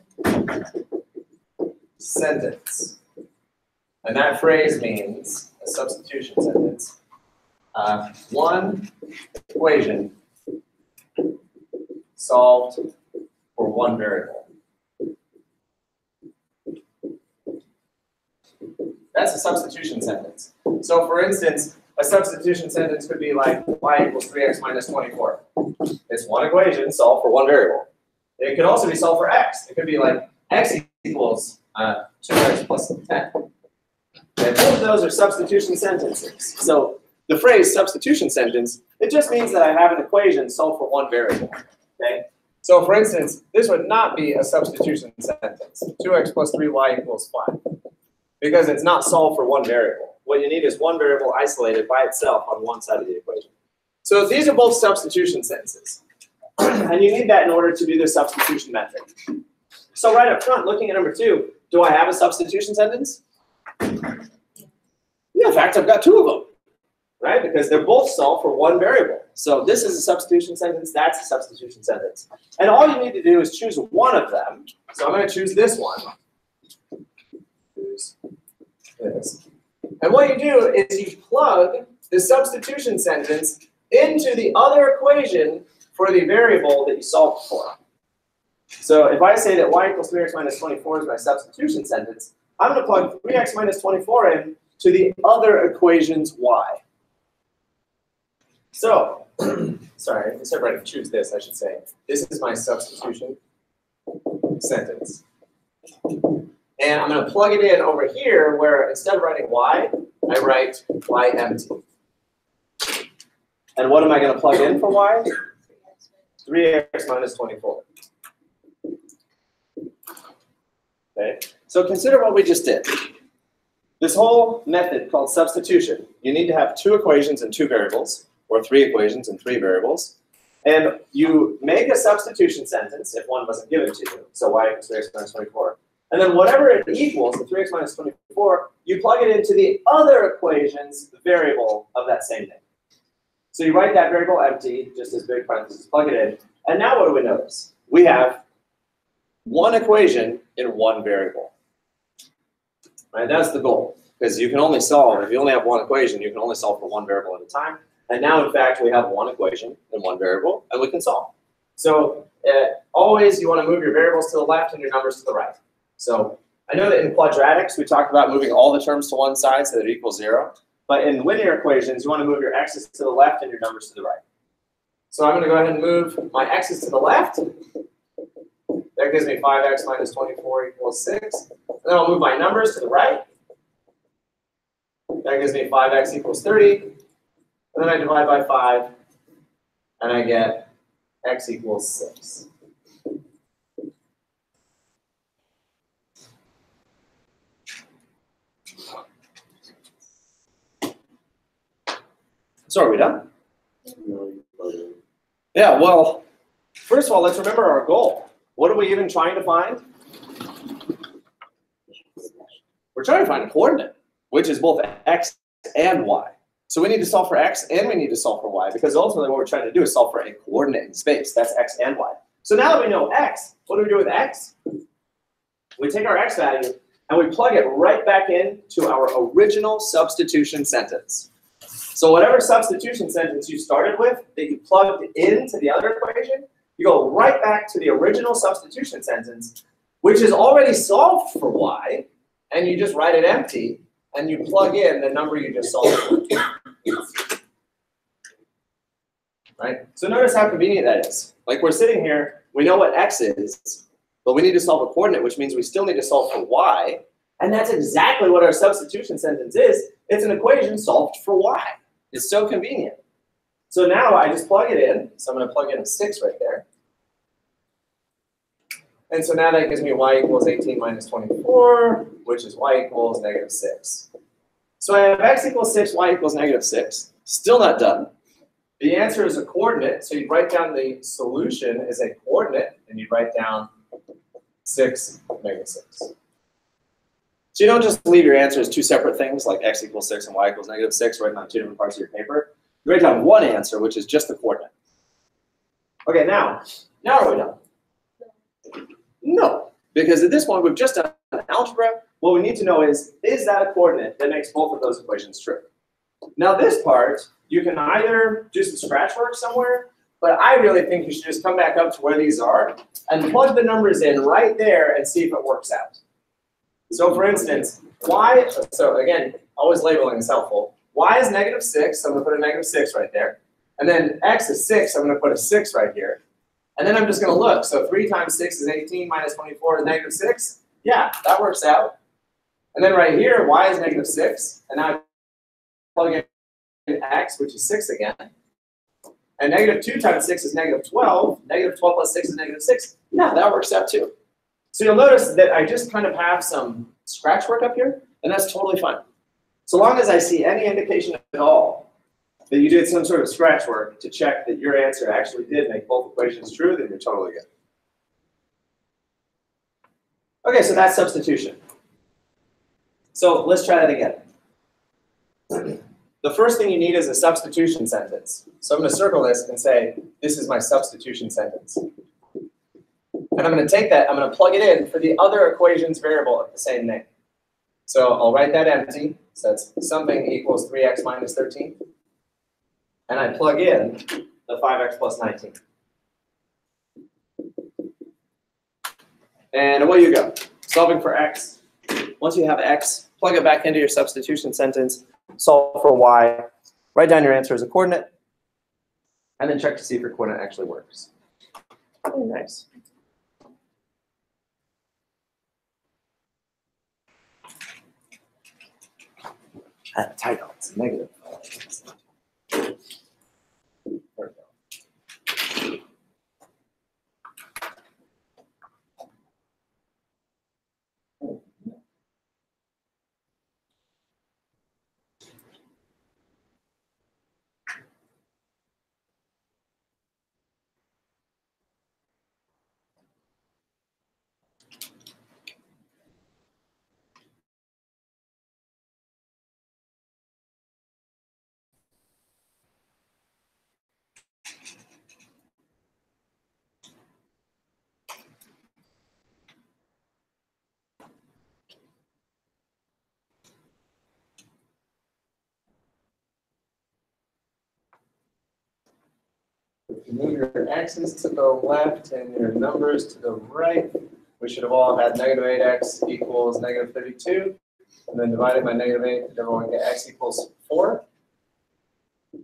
sentence. And that phrase means, a substitution sentence, one equation solved for one variable. That's a substitution sentence. So for instance, a substitution sentence could be like y equals 3x minus 24. It's one equation solved for one variable. It could also be solved for x. It could be like x equals 2x plus 10. And both of those are substitution sentences. So the phrase substitution sentence, it just means that I have an equation solved for one variable. Okay? So for instance, this would not be a substitution sentence. 2x plus 3y equals 5. Because it's not solved for one variable. What you need is one variable isolated by itself on one side of the equation. So these are both substitution sentences. And you need that in order to do the substitution method. So right up front, looking at number 2, Do I have a substitution sentence? Yeah, in fact, I've got two of them, right? Because they're both solved for one variable. So this is a substitution sentence, that's a substitution sentence. And all you need to do is choose one of them. So I'm going to choose this one. Choose this. And what you do is you plug the substitution sentence into the other equation for the variable that you solved for. So if I say that y equals 3x minus 24 is my substitution sentence, I'm going to plug 3x minus 24 in to the other equation's y. So, sorry, instead of writing choose this, I should say, this is my substitution sentence. And I'm going to plug it in over here where instead of writing y, I write y empty. And what am I going to plug in for y? 3x minus 24. Okay, so consider what we just did. This whole method called substitution, you need to have two equations and two variables, or three equations and three variables. And you make a substitution sentence if one wasn't given to you, so y equals 3x minus 24. And then whatever it equals, the 3x minus 24, you plug it into the other equation's variable of that same name. So you write that variable empty, just as big parentheses, plug it in. And now what do we notice? We have one equation in one variable. Right, that's the goal. Because you can only solve, if you only have one equation, you can only solve for one variable at a time. And now, in fact, we have one equation in one variable, and we can solve. So always you want to move your variables to the left and your numbers to the right. So I know that in quadratics, we talked about moving all the terms to one side so that it equals 0. But in linear equations, you want to move your x's to the left and your numbers to the right. So I'm going to go ahead and move my x's to the left. That gives me 5x minus 24 equals 6. And then I'll move my numbers to the right. That gives me 5x equals 30. And then I divide by 5, and I get x equals 6. So are we done? Yeah, well, first of all, let's remember our goal. What are we even trying to find? We're trying to find a coordinate, which is both x and y. So we need to solve for x and we need to solve for y, because ultimately what we're trying to do is solve for a coordinate in space. That's x and y. So now that we know x, what do we do with x? We take our x value and we plug it right back into our original substitution sentence. So whatever substitution sentence you started with that you plugged into the other equation, you go right back to the original substitution sentence, which is already solved for y, and you just write it empty, and you plug in the number you just solved for. Right? So notice how convenient that is. Like we're sitting here, we know what x is, but we need to solve a coordinate, which means we still need to solve for y, and that's exactly what our substitution sentence is. It's an equation solved for y. It's so convenient. So now I just plug it in. So I'm going to plug in a 6 right there. And so now that gives me y equals 18 minus 24, which is y equals negative 6. So I have x equals 6, y equals negative 6. Still not done. The answer is a coordinate. So you write down the solution as a coordinate, and you write down 6, negative 6. So you don't just leave your answer as two separate things, like x equals 6 and y equals negative 6, written on two different parts of your paper. You write down one answer, which is just the coordinate. Okay, now are we done? No, because at this point we've just done algebra. What we need to know is that a coordinate that makes both of those equations true? Now this part, you can either do some scratch work somewhere, but I really think you should just come back up to where these are and plug the numbers in right there and see if it works out. So for instance, y, so again, always labeling is helpful. Y is negative 6, so I'm going to put a negative 6 right there. And then x is 6, so I'm going to put a 6 right here. And then I'm just going to look. So 3 times 6 is 18, minus 24 is negative 6. Yeah, that works out. And then right here, y is negative 6. And now I plug in x, which is 6 again. And negative 2 times 6 is negative 12. Negative 12 plus 6 is negative 6. Yeah, that works out too. So you'll notice that I just kind of have some scratch work up here, and that's totally fine. So long as I see any indication at all that you did some sort of scratch work to check that your answer actually did make both equations true, then you're totally good. Okay, so that's substitution. So let's try that again. The first thing you need is a substitution sentence. So I'm going to circle this and say, this is my substitution sentence. And I'm going to take that, I'm going to plug it in for the other equation's variable of the same name. So I'll write that empty. So that's something equals 3x minus 13. And I plug in the 5x plus 19. And away you go. Solving for x. Once you have x, plug it back into your substitution sentence, solve for y, write down your answer as a coordinate, and then check to see if your coordinate actually works. Oh, nice. Title, it's negative. There we go. If you move your x's to the left and your numbers to the right, we should have all had negative 8x equals negative 32. And then divided by negative 8, everyone get x equals 4. Did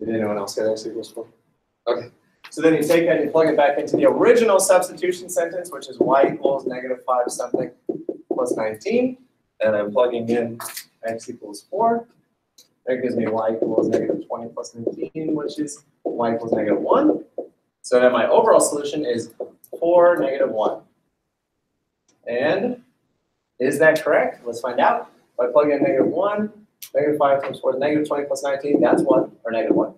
anyone else get x equals 4? Okay. So then you take that and you plug it back into the original substitution sentence, which is y equals negative 5 something plus 19. And I'm plugging in x equals 4. That gives me y equals negative 20 plus 19, which is y equals negative 1. So then my overall solution is 4, negative 1. And is that correct? Let's find out. If I plug in negative 1, negative 5 times 4 is negative 20 plus 19, that's 1, or negative 1.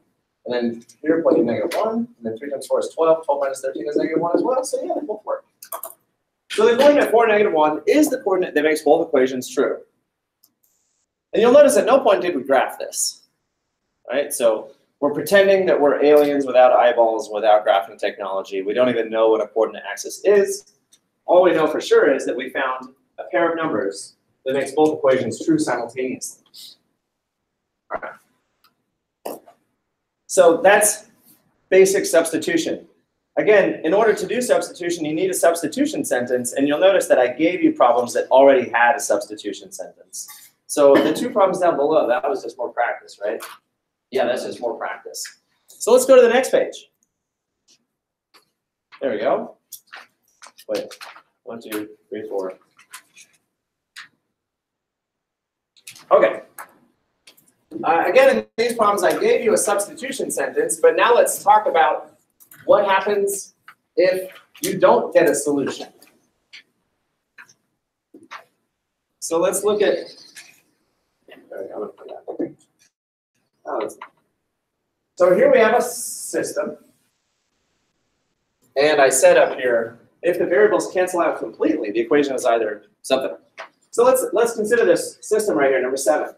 And then here, plug in negative 1, and then 3 times 4 is 12, 12 minus 13 is negative 1 as well, so yeah, they both work. So the coordinate 4, negative 1 is the coordinate that makes both equations true. And you'll notice at no point did we graph this, right? So we're pretending that we're aliens without eyeballs, without graphing technology. We don't even know what a coordinate axis is. All we know for sure is that we found a pair of numbers that makes both equations true simultaneously. All right. So that's basic substitution. Again, in order to do substitution, you need a substitution sentence, and you'll notice that I gave you problems that already had a substitution sentence. So the two problems down below, that was just more practice, right? Yeah, that's just more practice. So let's go to the next page. There we go. Wait, 1, 2, 3, 4. Okay. Again, in these problems, I gave you a substitution sentence, but now let's talk about what happens if you don't get a solution. So let's look at. So here we have a system, and I said up here, if the variables cancel out completely, the equation is either something. So let's consider this system right here, number 7.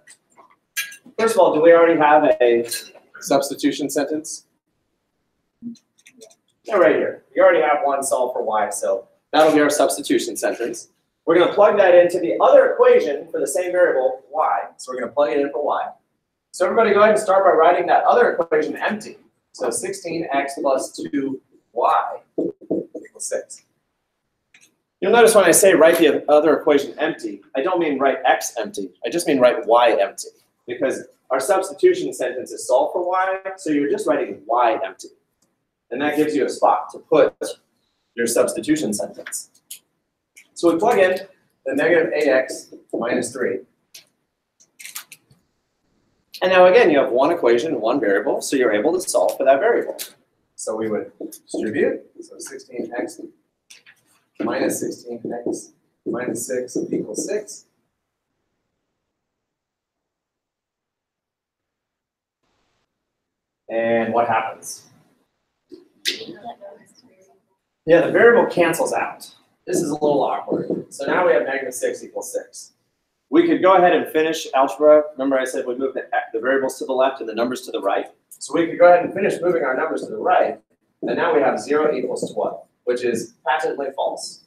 First of all, do we already have a substitution sentence? Yeah, right here. You already have one solved for y, so that'll be our substitution sentence. We're going to plug that into the other equation for the same variable, y. So we're going to plug it in for y. So everybody go ahead and start by writing that other equation empty. So 16x plus 2y equals 6. You'll notice when I say write the other equation empty, I don't mean write x empty. I just mean write y empty. Because our substitution sentence is solved for y, so you're just writing y empty. And that gives you a spot to put your substitution sentence. So we plug in the negative 8x minus 3. And now again, you have one equation and one variable, so you're able to solve for that variable. So we would distribute, so 16x minus 16x minus 6 equals 6. And what happens? Yeah, the variable cancels out. this is a little awkward. So now we have -6 equals 6. We could go ahead and finish algebra. Remember I said we move the variables to the left and the numbers to the right? So we could go ahead and finish moving our numbers to the right, and now we have 0 equals 12, which is patently false.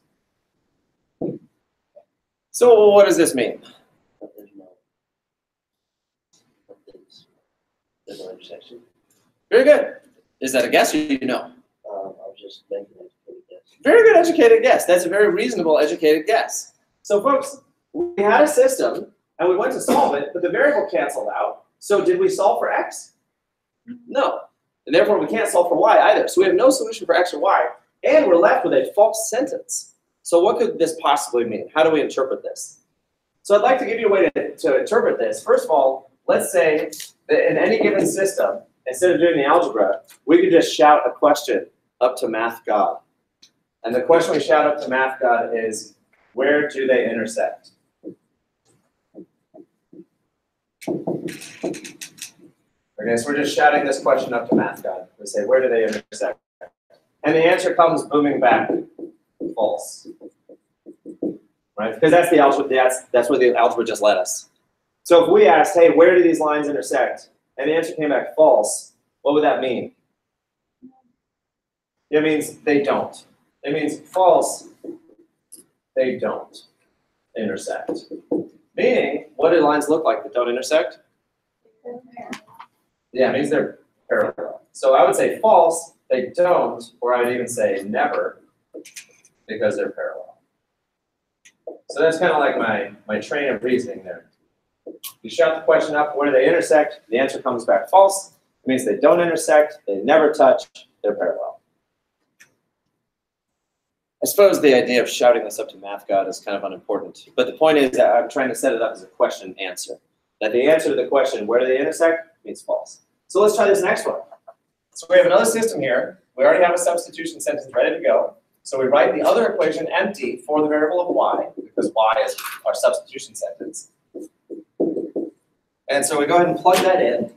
So what does this mean?
But there's no intersection.
Very good. Is that a guess or you know?
I was just making an educated guess.
Very good educated guess. That's a very reasonable educated guess. So folks, we had a system and we went to solve it, but the variable canceled out. So did we solve for x? No. And therefore we can't solve for y either. So we have no solution for x or y. And we're left with a false sentence. So what could this possibly mean? How do we interpret this? So I'd like to give you a way to interpret this. First of all, let's say that in any given system, instead of doing the algebra, we could just shout a question up to math God. And the question we shout up to math God is, where do they intersect? Okay, so we're just shouting this question up to math God. We say, where do they intersect? And the answer comes booming back, false. Right? Because that's the algebra, that's where the algebra just led us. So if we asked, hey, where do these lines intersect? And the answer came back false, what would that mean? It means they don't. It means false, they don't intersect. Meaning, what do lines look like that don't intersect? Yeah, it means they're parallel. So I would say false, they don't, or I would even say never, because they're parallel. So that's kind of like my train of reasoning there. You shout the question up, where do they intersect? The answer comes back false. It means they don't intersect, they never touch, they're parallel. I suppose the idea of shouting this up to math God is kind of unimportant. But the point is that I'm trying to set it up as a question answer. That the answer to the question, where do they intersect, means false. So let's try this next one. So we have another system here. We already have a substitution sentence ready to go. So we write the other equation empty for the variable of y, because y is our substitution sentence. And so we go ahead and plug that in.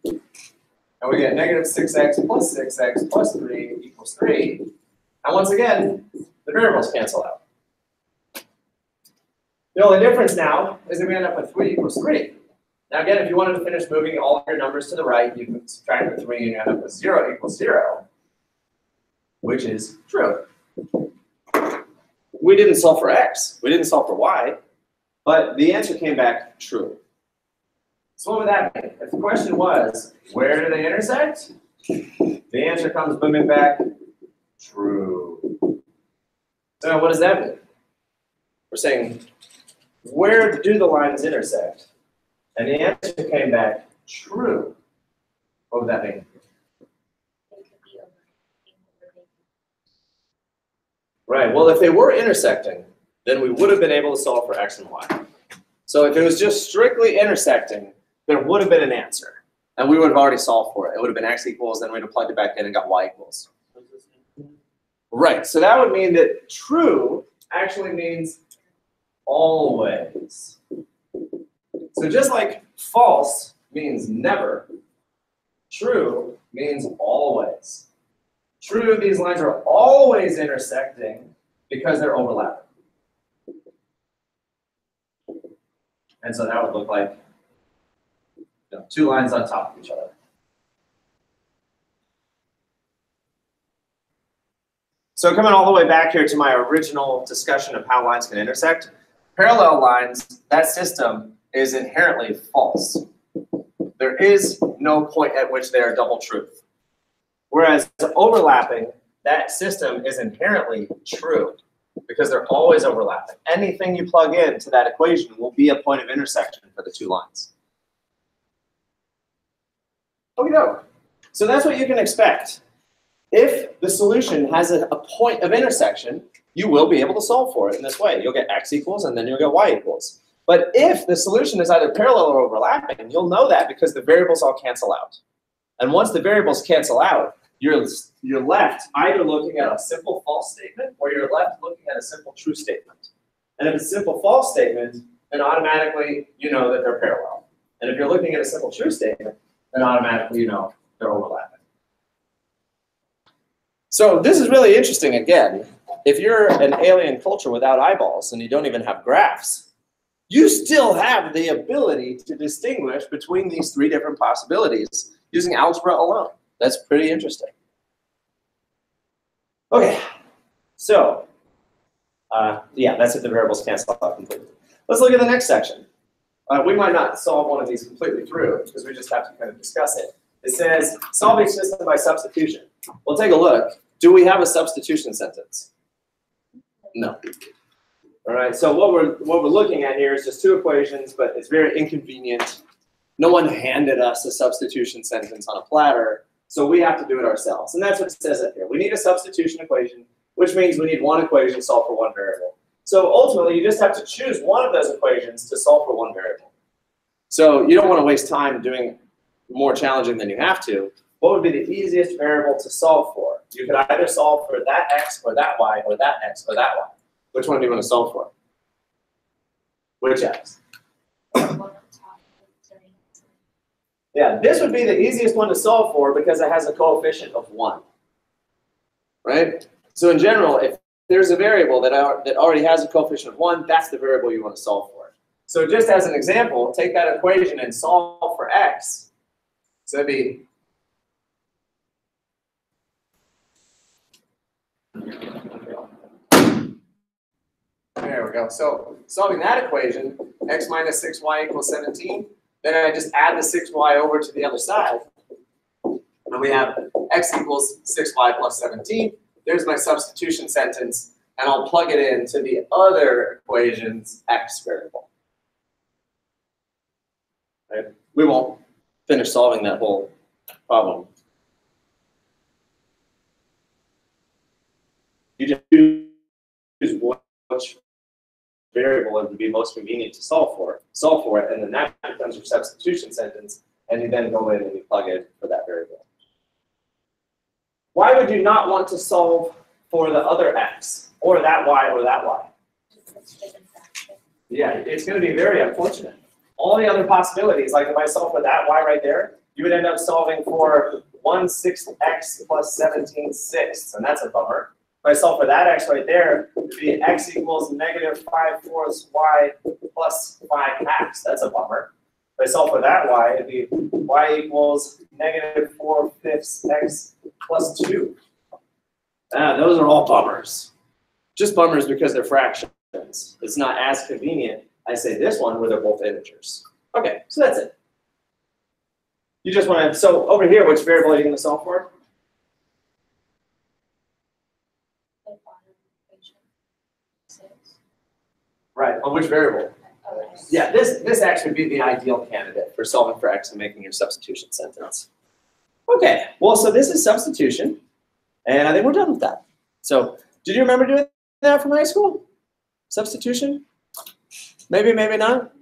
And we get -6x plus 6x plus 3 equals 3. And once again, the variables cancel out. The only difference now is that we end up with 3 equals 3. Now again, if you wanted to finish moving all of your numbers to the right, you can subtract the 3 and you end up with 0 equals 0, which is true. We didn't solve for x. We didn't solve for y. But the answer came back true. So what would that mean? If the question was, where do they intersect? The answer comes booming back, true. So what does that mean? We're saying, where do the lines intersect? And the answer came back true. What would that mean? Right, well, if they were intersecting, then we would have been able to solve for x and y. So if it was just strictly intersecting, there would have been an answer. And we would have already solved for it. It would have been x equals, then we'd have plugged it back in and got y equals. Right, so that would mean that true actually means always. So just like false means never, true means always. True, these lines are always intersecting because they're overlapping. And so that would look like two lines on top of each other. So coming all the way back here to my original discussion of how lines can intersect, parallel lines, that system is inherently false. There is no point at which they are double truth. Whereas overlapping, that system is inherently true because they're always overlapping. Anything you plug into that equation will be a point of intersection for the two lines. Okay, go. So that's what you can expect. If the solution has a point of intersection, you will be able to solve for it in this way. You'll get x equals and then you'll get y equals. But if the solution is either parallel or overlapping, you'll know that because the variables all cancel out. And once the variables cancel out, you're left either looking at a simple false statement or you're left looking at a simple true statement. And if it's a simple false statement, then automatically you know that they're parallel. And if you're looking at a simple true statement, then automatically you know they're overlapping. So this is really interesting again, if you're an alien culture without eyeballs and you don't even have graphs, you still have the ability to distinguish between these three different possibilities using algebra alone. That's pretty interesting. Okay, so yeah, that's if the variables cancel out completely. Let's look at the next section. We might not solve one of these completely through because we just have to kind of discuss it. It says solve each system by substitution. We'll take a look. Do we have a substitution sentence? No. All right, so what we're looking at here is just two equations, but it's very inconvenient. No one handed us a substitution sentence on a platter, so we have to do it ourselves. And that's what it says up here. We need a substitution equation, which means we need one equation to solve for one variable. So ultimately, you just have to choose one of those equations to solve for one variable. So you don't want to waste time doing more challenging than you have to. What would be the easiest variable to solve for? You could either solve for that x or that y or that x or that y. Which one do you want to solve for? Which x? Yeah, this would be the easiest one to solve for because it has a coefficient of 1. Right? So in general, if there's a variable that already has a coefficient of 1, that's the variable you want to solve for. So just as an example, take that equation and solve for x. So that'd be there we go. So solving that equation, x minus 6y equals 17, then I just add the 6y over to the other side. And we have x equals 6y plus 17. There's my substitution sentence, and I'll plug it into the other equation's x variable. Right? We won't finish solving that whole problem. You just choose which variable would be most convenient to solve for it, and then that becomes your substitution sentence, and you then go in and you plug it for that variable. Why would you not want to solve for the other x, or that y, or that y? Yeah, it's going to be very unfortunate. All the other possibilities, like if I solve for that y right there, you would end up solving for 1/6 x plus 17/6, and that's a bummer. If I solve for that x right there, it would be x equals negative 5/4 y plus 5/2. That's a bummer. If I solve for that y, it'd be y equals negative 4/5 x plus 2. Those are all bummers. Just bummers because they're fractions. It's not as convenient. I say this one where they're both integers. Okay, so that's it. You just want to, so over here, which variable are you going to solve for? Right, on which variable? Yeah, this actually would be the ideal candidate for solving for x and making your substitution sentence. Okay, well, so this is substitution, and I think we're done with that. So, did you remember doing that from high school? Substitution? Maybe, maybe not.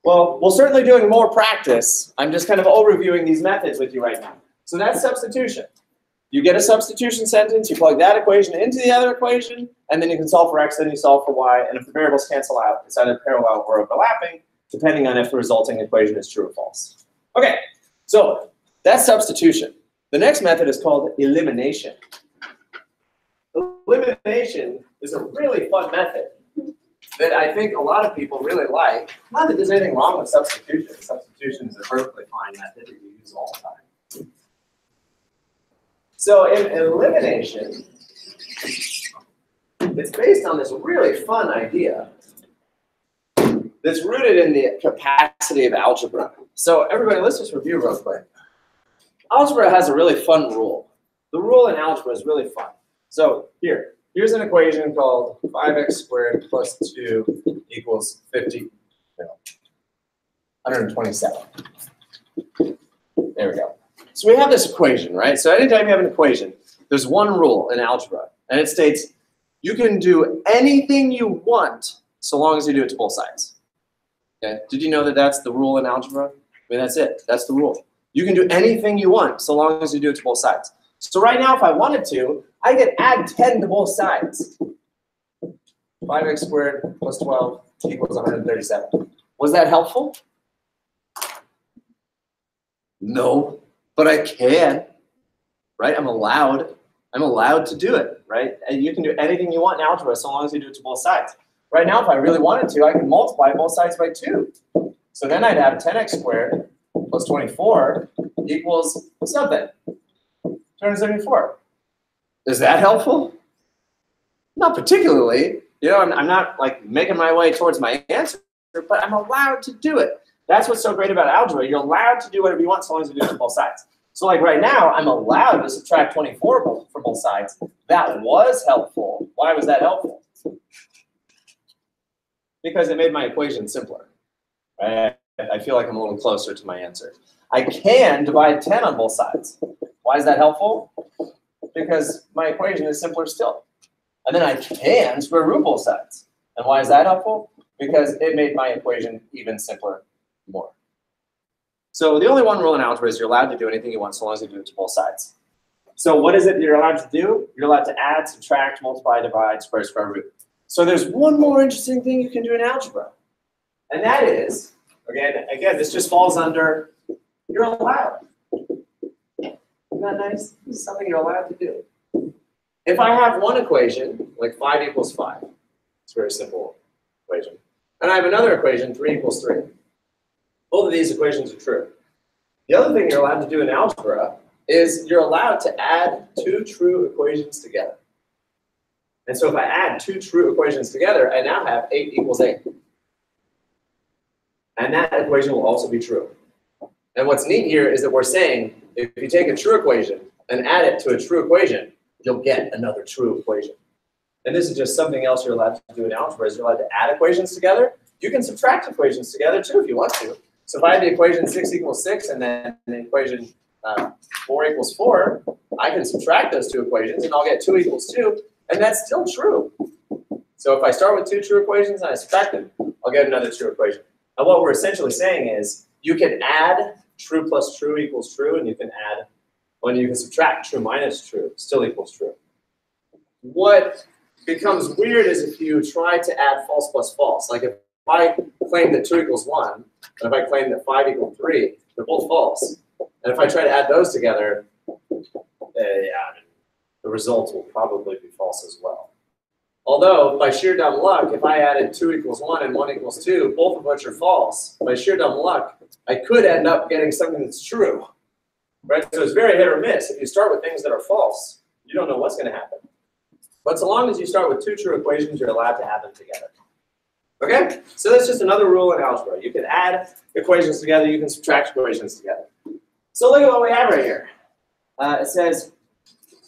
Well, we're certainly doing more practice. I'm just kind of overviewing these methods with you right now. So that's substitution. You get a substitution sentence, you plug that equation into the other equation, and then you can solve for x, then you solve for y, and if the variables cancel out, it's either parallel or overlapping, depending on if the resulting equation is true or false. Okay, so that's substitution. The next method is called elimination. Elimination is a really fun method that I think a lot of people really like. Not that there's anything wrong with substitution. Substitution is a perfectly fine method that you use all the time. So in elimination, it's based on this really fun idea that's rooted in the capacity of algebra. So everybody, let's just review real quick. Algebra has a really fun rule. The rule in algebra is really fun. So here's an equation called 5x squared plus 2 equals 127. There we go. So we have this equation, right? So anytime you have an equation, there's one rule in algebra, and it states you can do anything you want so long as you do it to both sides. Okay? Did you know that that's the rule in algebra? I mean, that's it. That's the rule. You can do anything you want so long as you do it to both sides. So right now, if I wanted to, I could add 10 to both sides. 5x squared plus 12 equals 137. Was that helpful? No, but I can, right? I'm allowed. I'm allowed to do it, right? And you can do anything you want in algebra so long as you do it to both sides. Right now, if I really wanted to, I can multiply both sides by 2. So then I'd have 10x squared plus 24 equals something, 274. Is that helpful? Not particularly. You know, I'm not like making my way towards my answer, but I'm allowed to do it. That's what's so great about algebra. You're allowed to do whatever you want so long as you do it to both sides. So like right now, I'm allowed to subtract 24 from both sides. That was helpful. Why was that helpful? Because it made my equation simpler. Right? I feel like I'm a little closer to my answer. I can divide 10 on both sides. Why is that helpful? Because my equation is simpler still. And then I can square root both sides. And why is that helpful? Because it made my equation even simpler more. So the only one rule in algebra is you're allowed to do anything you want so long as you do it to both sides. So what is it you're allowed to do? You're allowed to add, subtract, multiply, divide, square root. So there's one more interesting thing you can do in algebra. And that is, again, this just falls under you're allowed. Isn't that nice? This is something you're allowed to do. If I have one equation, like 5 equals 5, it's a very simple equation, and I have another equation, 3 equals 3. Both of these equations are true. The other thing you're allowed to do in algebra is you're allowed to add 2 true equations together. And so if I add 2 true equations together, I now have 8 equals 8. And that equation will also be true. And what's neat here is that we're saying if you take a true equation and add it to a true equation, you'll get another true equation. And this is just something else you're allowed to do in algebra, is you're allowed to add equations together. You can subtract equations together too if you want to. So if I have the equation 6 equals 6 and then the equation 4 equals 4, I can subtract those 2 equations and I'll get 2 equals 2, and that's still true. So if I start with 2 true equations and I subtract them, I'll get another true equation. And what we're essentially saying is you can add true plus true equals true, and you can add, when you can subtract true minus true, still equals true. What becomes weird is if you try to add false plus false. Like if I claim that 2 equals 1, and if I claim that 5 equals 3, they're both false. And if I try to add those together, yeah, the results will probably be false as well. Although, by sheer dumb luck, if I added 2 equals 1 and 1 equals 2, both of which are false, by sheer dumb luck, I could end up getting something that's true. Right? So it's very hit or miss. If you start with things that are false, you don't know what's going to happen. But so long as you start with 2 true equations, you're allowed to have them together. Okay? So that's just another rule in algebra. You can add equations together, you can subtract equations together. So look at what we have right here. It says,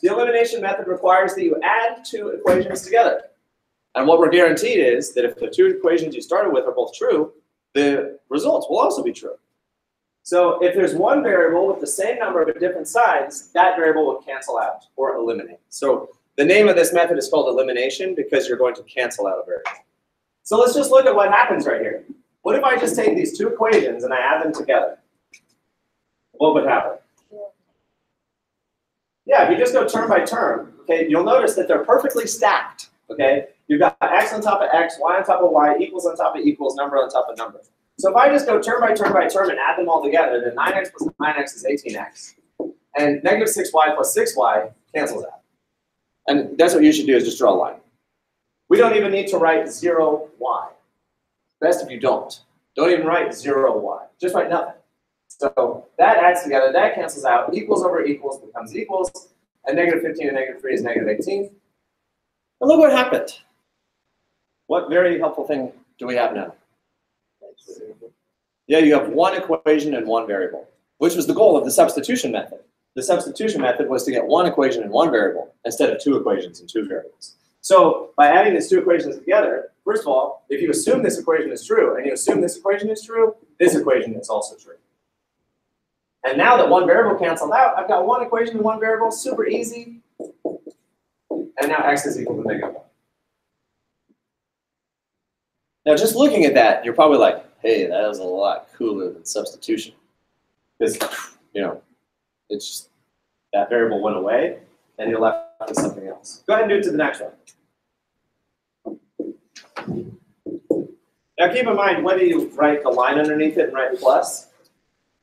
the elimination method requires that you add 2 equations together. And what we're guaranteed is that if the 2 equations you started with are both true, the results will also be true. So if there's one variable with the same number but different sides, that variable will cancel out or eliminate. So the name of this method is called elimination because you're going to cancel out a variable. So let's just look at what happens right here. What if I just take these 2 equations and I add them together? What would happen? Yeah, if you just go term by term, okay, you'll notice that they're perfectly stacked. Okay, you've got x on top of x, y on top of y, equals on top of equals, number on top of number. So if I just go term by term by term and add them all together, then 9x plus 9x is 18x. And negative 6y plus 6y cancels out. And that's what you should do, is just draw a line. We don't even need to write 0y. Best if you don't. Don't even write 0y. Just write nothing. So that adds together, that cancels out. Equals over equals becomes equals. And negative 15 and negative 3 is negative 18. And look what happened. What very helpful thing do we have now? Yeah, you have one equation and one variable, which was the goal of the substitution method. The substitution method was to get one equation and one variable instead of 2 equations and 2 variables. So by adding these 2 equations together, first of all, if you assume this equation is true and you assume this equation is true, this equation is also true. And now that one variable canceled out, I've got one equation and one variable, super easy. And now x is equal to negative 1. Now just looking at that, you're probably like, hey, that was a lot cooler than substitution. Because, you know, it's just, that variable went away, and you're left with something else. Go ahead and do it to the next one. Now keep in mind, whether you write the line underneath it and write plus,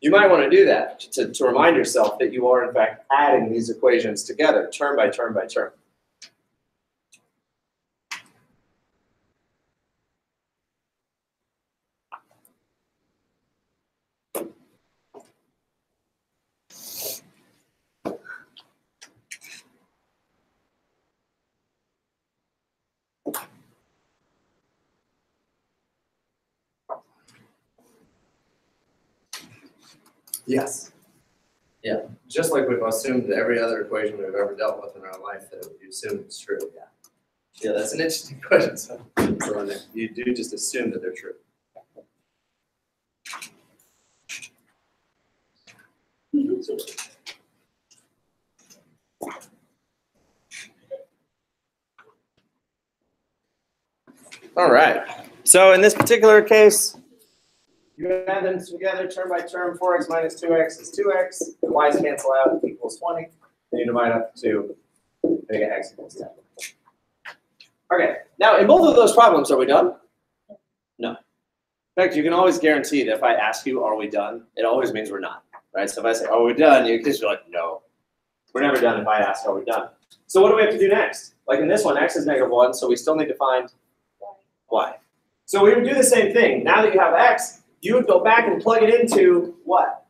You might want to do that to remind yourself that you are, in fact, adding these equations together, term by term by term. Yes. Yeah. Just like we've assumed that every other equation we've ever dealt with in our life that we assume is true. Yeah. Yeah, that's an interesting question. So you do just assume that they're true. All right. So in this particular case, you add them together term by term. 4x minus 2x is 2x. The y's cancel out, equals 20. Then you divide up to 2, and you get x equals 10. Okay. Now, in both of those problems, are we done? No. In fact, you can always guarantee that if I ask you, are we done? It always means we're not. Right? So if I say, are we done? You just be like, no. We're never done if I ask, are we done? So what do we have to do next? Like in this one, x is -1, so we still need to find y. So we would do the same thing. Now that you have x, you would go back and plug it into what?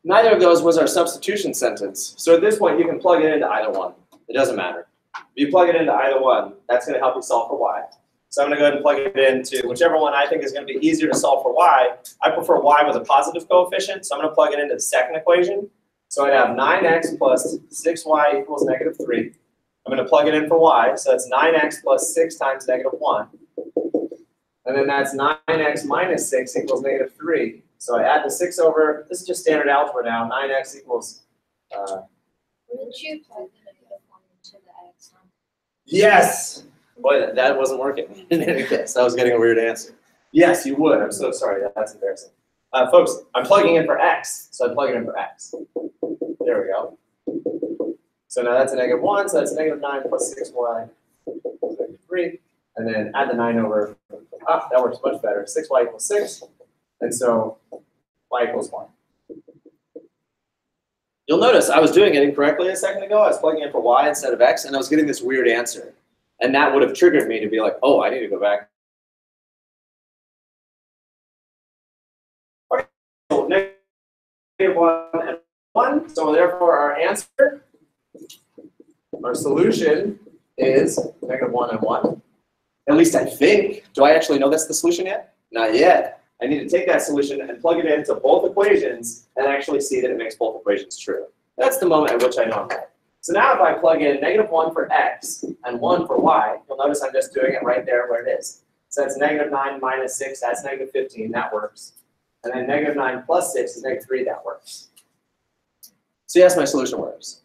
Neither of those was our substitution sentence. So at this point, you can plug it into either one. It doesn't matter. If you plug it into either one, that's going to help you solve for y. So I'm going to go ahead and plug it into whichever one I think is going to be easier to solve for y. I prefer y with a positive coefficient, so I'm going to plug it into the second equation. So I'd have 9x plus 6y equals -3. I'm going to plug it in for y, so that's 9x plus 6 times -1. And then that's 9x minus 6 equals -3. So I add the 6 over, this is just standard algebra now, 9x equals,
Wouldn't you plug the -1 into the x?
yes! Boy, that wasn't working in any case. I was getting a weird answer. Yes, you would. I'm so sorry. That's embarrassing. Folks, I'm plugging in for x, so I plug it in for x. There we go. So now that's a -1, so that's -9 plus 6y equals -3. And then add the 9 over, that works much better. 6y equals 6. And so y equals 1. You'll notice I was doing it incorrectly a second ago. I was plugging in for y instead of x, and I was getting this weird answer. And that would have triggered me to be like, oh, I need to go back. Okay, so -1 and 1. So therefore our answer, our solution is -1 and 1. At least I think. Do I actually know that's the solution yet? Not yet. I need to take that solution and plug it into both equations and actually see that it makes both equations true. That's the moment at which I know I'm right. So now if I plug in -1 for x and 1 for y, you'll notice I'm just doing it right there where it is. So that's -9 minus 6, that's -15, that works. And then -9 plus 6 is -3, that works. So yes, my solution works.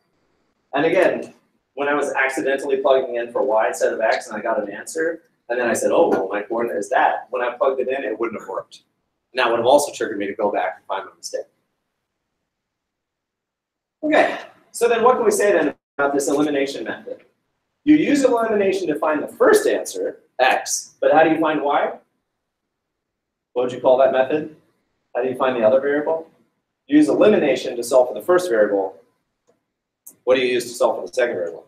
And again, when I was accidentally plugging in for y instead of x and I got an answer, and then I said, oh, well, my coordinate is that. When I plugged it in, it wouldn't have worked. And that would have also triggered me to go back and find my mistake. Okay, so then what can we say then about this elimination method? You use elimination to find the first answer, x, but how do you find y? What would you call that method? How do you find the other variable? You use elimination to solve for the first variable. What do you use to solve for the second variable?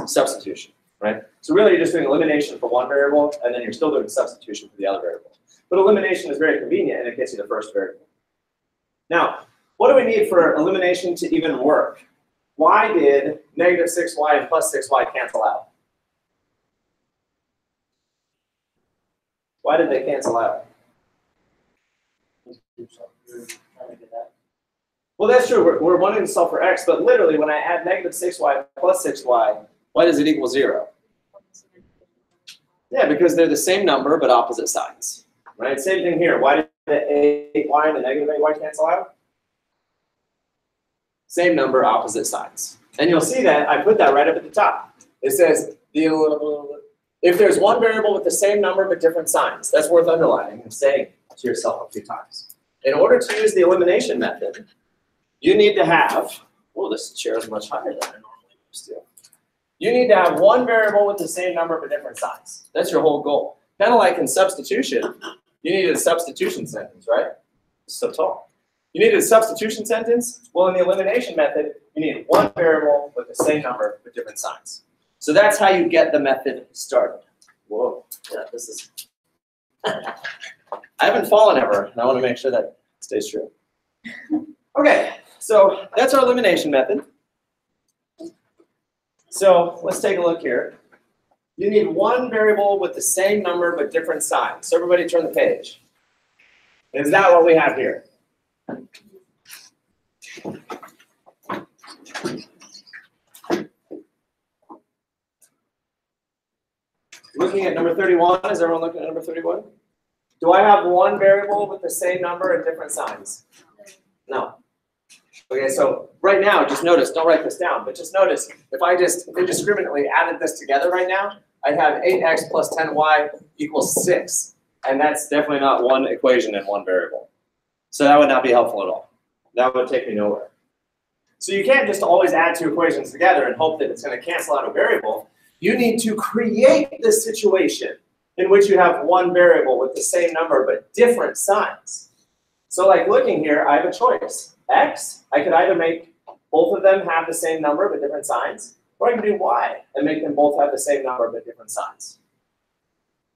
Substitution, right? So really you're just doing elimination for one variable, and then you're still doing substitution for the other variable. But elimination is very convenient, and it gets you the first variable. Now, what do we need for elimination to even work? Why did -6y and plus 6y cancel out? Why did they cancel out? Well, that's true. We're wanting to solve for x, but literally when I add -6y plus 6y, why does it equal 0? Yeah, because they're the same number but opposite signs, right? Same thing here. Why did the 8y and the -8y cancel out? Same number, opposite signs. And you'll see that I put that right up at the top. It says, if there's one variable with the same number but different signs, that's worth underlining and saying to yourself a few times. In order to use the elimination method, you need to have, oh, this chair is much higher than I normally used to. You need to have one variable with the same number but different signs. That's your whole goal. Kind of like in substitution, You needed a substitution sentence, right? It's so tall. You needed a substitution sentence? Well, in the elimination method, you need one variable with the same number with different signs. So that's how you get the method started. Whoa, yeah, this is... I haven't fallen ever, and I want to make sure that stays true. Okay, so that's our elimination method. So let's take a look here. You need one variable with the same number but different signs. So everybody turn the page. Is that what we have here? Looking at number 31, is everyone looking at number 31? Do I have one variable with the same number and different signs? No. Okay, so right now, just notice, don't write this down, but just notice, if I just indiscriminately added this together right now, I'd have 8x plus 10y equals 6. And that's definitely not one equation in one variable. So that would not be helpful at all. That would take me nowhere. So you can't just always add two equations together and hope that it's going to cancel out a variable. You need to create this situation in which you have one variable with the same number but different signs. So like looking here, I have a choice. X, I could either make both of them have the same number but different signs, or I can do y and make them both have the same number but different signs.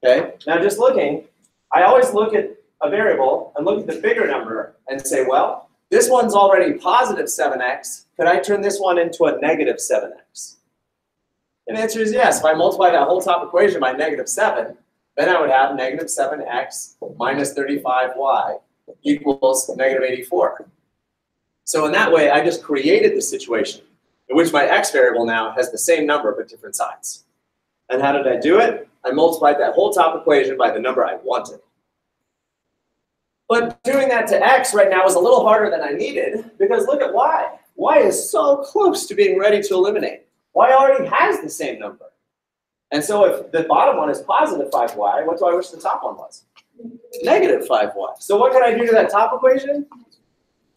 Okay, now just looking, I always look at a variable and look at the bigger number and say, well, this one's already positive 7x. Could I turn this one into a negative 7x? And the answer is yes. If I multiply that whole top equation by negative 7, then I would have negative 7x minus 35y equals negative 84. So in that way, I just created the situation in which my x variable now has the same number but different signs. And how did I do it? I multiplied that whole top equation by the number I wanted. But doing that to x right now is a little harder than I needed, because look at y. Y is so close to being ready to eliminate. Y already has the same number. And so if the bottom one is positive 5y, what do I wish the top one was? Negative 5y. So what can I do to that top equation?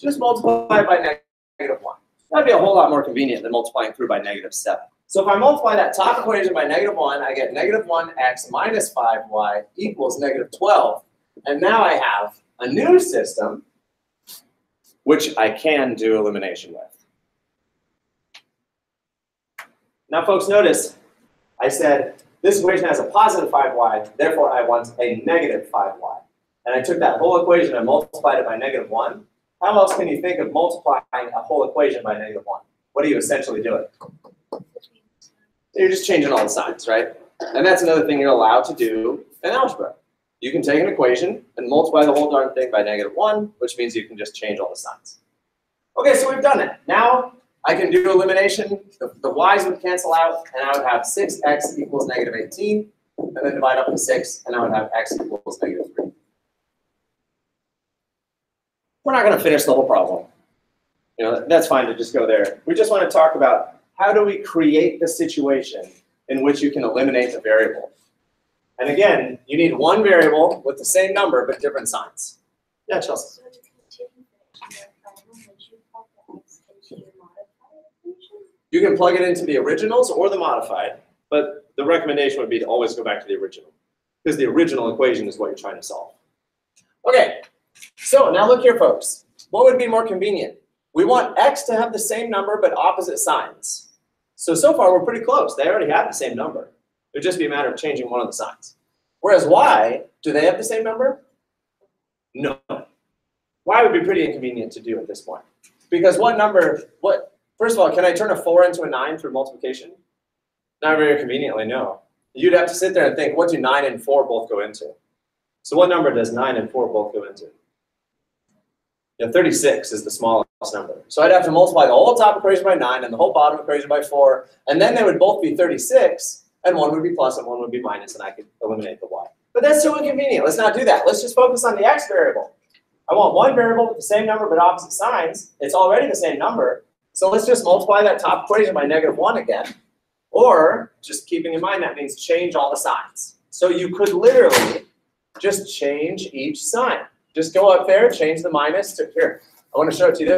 Just multiply it by negative 1. That'd be a whole lot more convenient than multiplying through by negative 7. So if I multiply that top equation by negative 1, I get negative 1x minus 5y equals negative 12. And now I have a new system which I can do elimination with. Now folks, notice I said this equation has a positive 5y, therefore I want a negative 5y. And I took that whole equation and multiplied it by negative 1. How else can you think of multiplying a whole equation by negative 1? What are you essentially doing? You're just changing all the signs, right? And that's another thing you're allowed to do in algebra. You can take an equation and multiply the whole darn thing by negative 1, which means you can just change all the signs. Okay, so we've done it. Now I can do elimination. The y's would cancel out, and I would have 6x equals negative 18, and then divide up to 6, and I would have x equals negative 3. We're not going to finish the whole problem. You know, that's fine to just go there. We just want to talk about how do we create the situation in which you can eliminate the variable. And again, you need one variable with the same number but different signs. Yeah, Chelsea.
So to continue finishing that problem, would you plug the x into your modified equation?
You can plug it into the originals or the modified, but the recommendation would be to always go back to the original, because the original equation is what you're trying to solve. Okay, so now look here, folks. What would be more convenient? We want x to have the same number but opposite signs. So far we're pretty close. They already have the same number. It would just be a matter of changing one of the signs. Whereas y, do they have the same number? No. Y would be pretty inconvenient to do at this point. Because first of all, can I turn a 4 into a 9 through multiplication? Not very conveniently, no. You'd have to sit there and think, what do 9 and 4 both go into? So what number does 9 and 4 both go into? Yeah, 36 is the smallest number. So I'd have to multiply the whole top equation by 9 and the whole bottom equation by 4, and then they would both be 36, and one would be plus and one would be minus, and I could eliminate the y. But that's too inconvenient. Let's not do that. Let's just focus on the x variable. I want one variable with the same number but opposite signs. It's already the same number. So let's just multiply that top equation by negative 1 again. Or, just keeping in mind, that means change all the signs. So you could literally just change each sign. Just go up there, change the minus to, here, I want to show it to you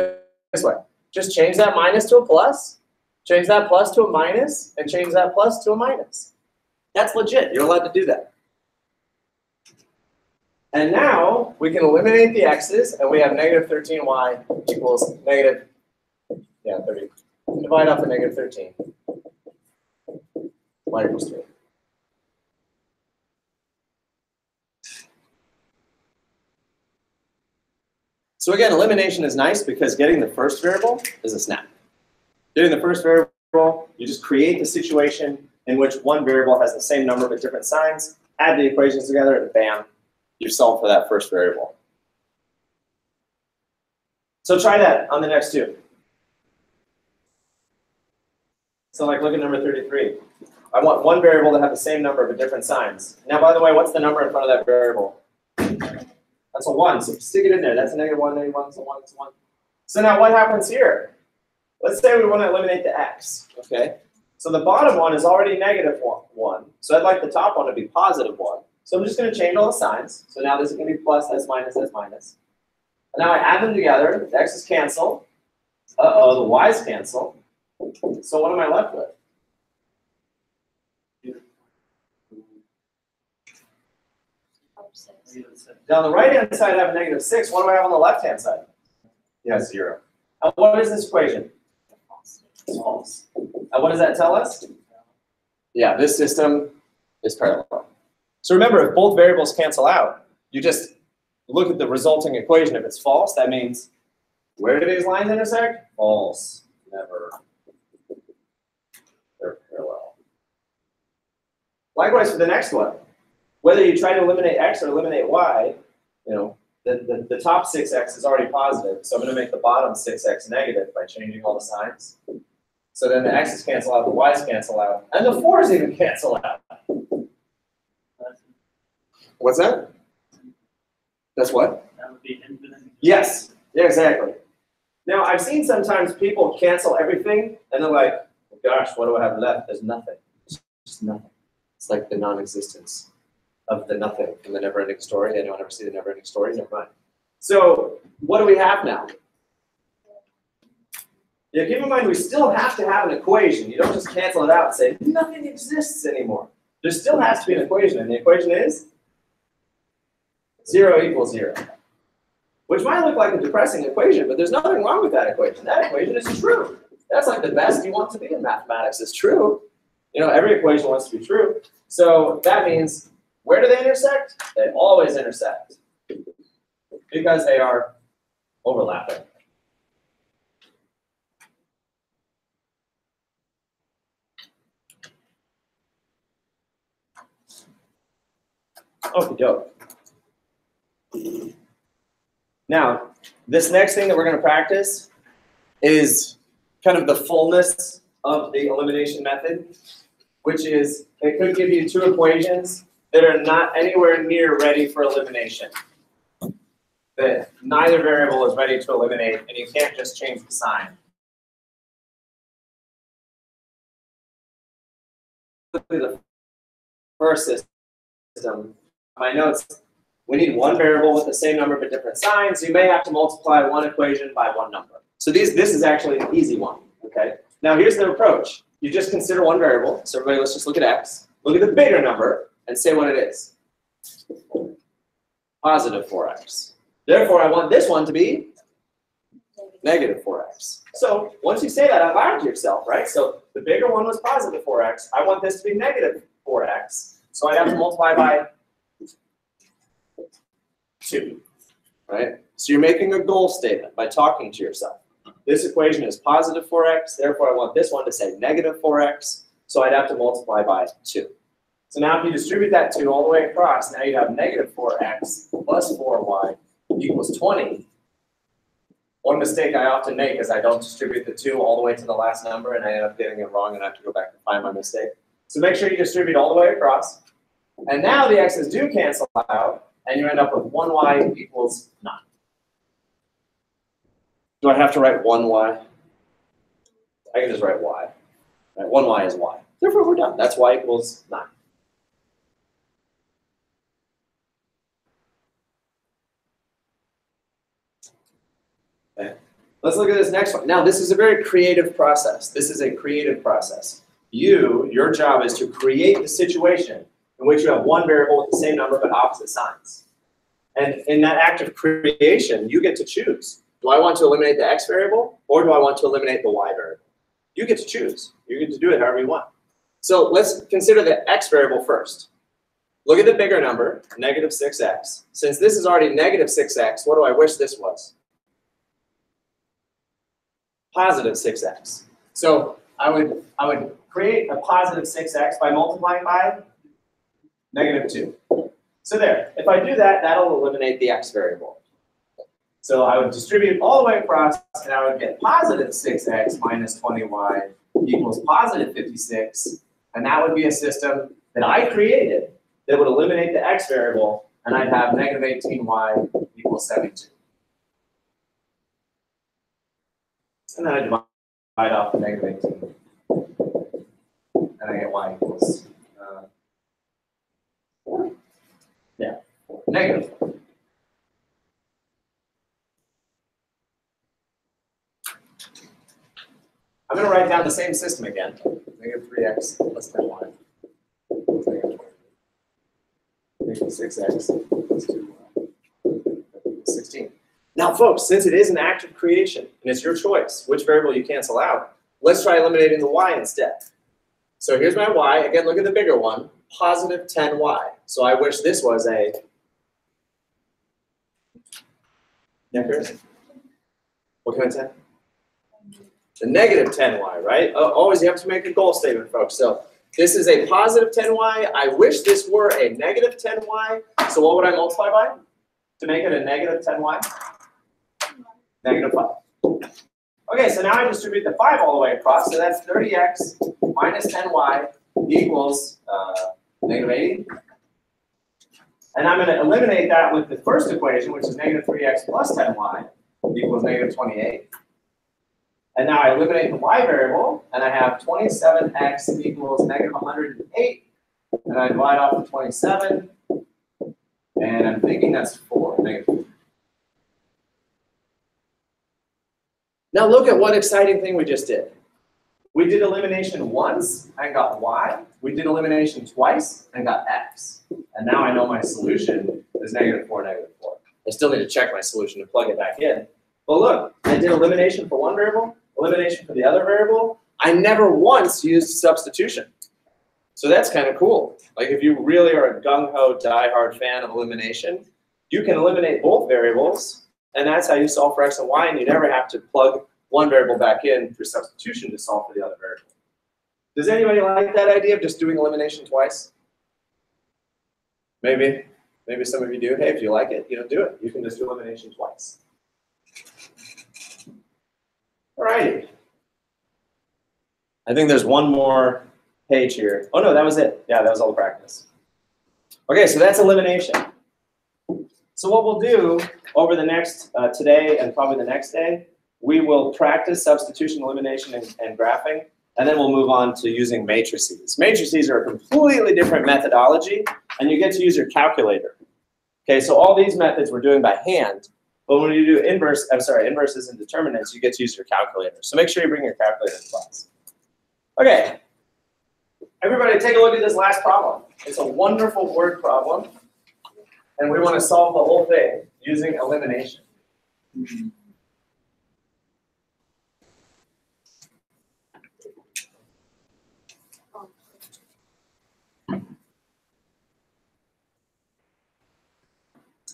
this way. Just change that minus to a plus, change that plus to a minus, and change that plus to a minus. That's legit. You're allowed to do that. And now we can eliminate the x's, and we have negative 13y equals negative, 30. Divide off the negative 13. Y equals 3. So again, elimination is nice because getting the first variable is a snap. Getting the first variable, you just create the situation in which one variable has the same number but different signs, add the equations together, and bam, you've solved for that first variable. So try that on the next two. So like look at number 33. I want one variable to have the same number but different signs. Now, by the way, what's the number in front of that variable? That's a 1, so stick it in there. That's a -1, -1, it's a 1, it's a 1. So now what happens here? Let's say we want to eliminate the x, okay? So the bottom one is already -1, so I'd like the top one to be +1. So I'm just going to change all the signs. So now this is going to be plus, that's minus, that's minus. And now I add them together, the x's cancel. Uh-oh, the y's cancel. So what am I left with? Down the right-hand side, I have a -6. What do I have on the left-hand side? Yeah, 0. And what is this equation? It's false. And what does that tell us? Yeah, this system is parallel. So remember, if both variables cancel out, you just look at the resulting equation. If it's false, that means where do these lines intersect? False. Never. They're parallel. Likewise for the next one. Whether you try to eliminate x or eliminate y, the top 6x is already positive, so I'm going to make the bottom 6x negative by changing all the signs. So then the x's cancel out, the y's cancel out, and the 4's even cancel out. What's that? That's what?
That would be infinite.
Yes, yeah, exactly. Now, I've seen sometimes people cancel everything, and they're like, oh, gosh, what do I have left? There's nothing. It's just nothing. It's like the non-existence of the nothing from the never-ending story. Anyone ever see the never-ending story? Never mind. So what do we have now? Yeah, keep in mind, we still have to have an equation. You don't just cancel it out and say, nothing exists anymore. There still has to be an equation, and the equation is 0 equals 0. Which might look like a depressing equation, but there's nothing wrong with that equation. That equation is true. That's like the best you want to be in mathematics is true. Every equation wants to be true. So that means, where do they intersect? They always intersect because they are overlapping. Okie doke. Now, this next thing that we're going to practice is kind of the fullness of the elimination method, which is it could give you two equations that are not anywhere near ready for elimination. That neither variable is ready to eliminate, and you can't just change the sign. The first system, my notes, we need one variable with the same number but different signs. You may have to multiply one equation by one number. So this is actually an easy one. Okay. Now here's the approach. You just consider one variable. So everybody, let's just look at x. Look at the bigger number and say what it is. Positive 4x. Therefore, I want this one to be negative 4x. So once you say that out loud to yourself, right? So the bigger one was positive 4x. I want this to be negative 4x. So I'd have to multiply by 2, right? So you're making a goal statement by talking to yourself. This equation is positive 4x, therefore I want this one to say negative 4x, so I'd have to multiply by 2. So now if you distribute that 2 all the way across, now you have negative 4x plus 4y equals 20. One mistake I often make is I don't distribute the 2 all the way to the last number, and I end up getting it wrong and I have to go back and find my mistake. So make sure you distribute all the way across. And now the x's do cancel out, and you end up with 1y equals 9. Do I have to write 1y? I can just write y. Right, 1y is y. Therefore, we're done. That's y equals 9. Okay. Let's look at this next one. Now, this is a very creative process. This is a creative process. Your job is to create the situation in which you have one variable with the same number but opposite signs. And in that act of creation, you get to choose. Do I want to eliminate the x variable, or do I want to eliminate the y variable? You get to choose. You get to do it however you want. So let's consider the x variable first. Look at the bigger number, negative 6x. Since this is already negative 6x, what do I wish this was? Positive 6x. So I would create a positive 6x by multiplying by negative 2. So there, if I do that, that'll eliminate the x variable. So I would distribute all the way across, and I would get positive 6x minus 20y equals positive 56. And that would be a system that I created that would eliminate the x variable, and I'd have negative 18y equals 72. And then I divide off the negative 18. And I get y equals, negative 4. I'm going to write down the same system again. Negative 3x plus 10y. Negative 6x plus 2y. 16. Now, folks, since it is an act of creation, and it's your choice which variable you cancel out, let's try eliminating the y instead. So here's my y. Again, look at the bigger one, positive 10y. So I wish this was a what can I say? The negative 10y, right? Always you have to make a goal statement, folks. So this is a positive 10y. I wish this were a negative 10y. So what would I multiply by to make it a negative 10y? Negative 5. Okay, so now I distribute the 5 all the way across. So that's 30x minus 10y equals negative 80. And I'm going to eliminate that with the first equation, which is negative 3x plus 10y equals negative 28. And now I eliminate the y variable, and I have 27x equals negative 108. And I divide off the 27, and I'm thinking that's 4, negative. Now look at what exciting thing we just did. We did elimination once and got y. We did elimination twice and got x. And now I know my solution is negative 4, negative 4. I still need to check my solution to plug it back in. But look, I did elimination for one variable, elimination for the other variable. I never once used substitution. So that's kind of cool. Like if you really are a gung-ho, die-hard fan of elimination, you can eliminate both variables, and that's how you solve for x and y, and you never have to plug one variable back in through substitution to solve for the other variable. Does anybody like that idea of just doing elimination twice? Maybe some of you do. Hey, if you like it, do it. You can just do elimination twice. All righty. I think there's one more page here. Oh no, that was it. Yeah, that was all the practice. Okay, so that's elimination. So what we'll do over the next, today and probably the next day, we will practice substitution, elimination, and graphing, and then we'll move on to using matrices. Matrices are a completely different methodology, and you get to use your calculator. Okay, so all these methods we're doing by hand, but when you do inverses and determinants, you get to use your calculator. So make sure you bring your calculator to class. Okay, everybody take a look at this last problem. It's a wonderful word problem, and we want to solve the whole thing using elimination.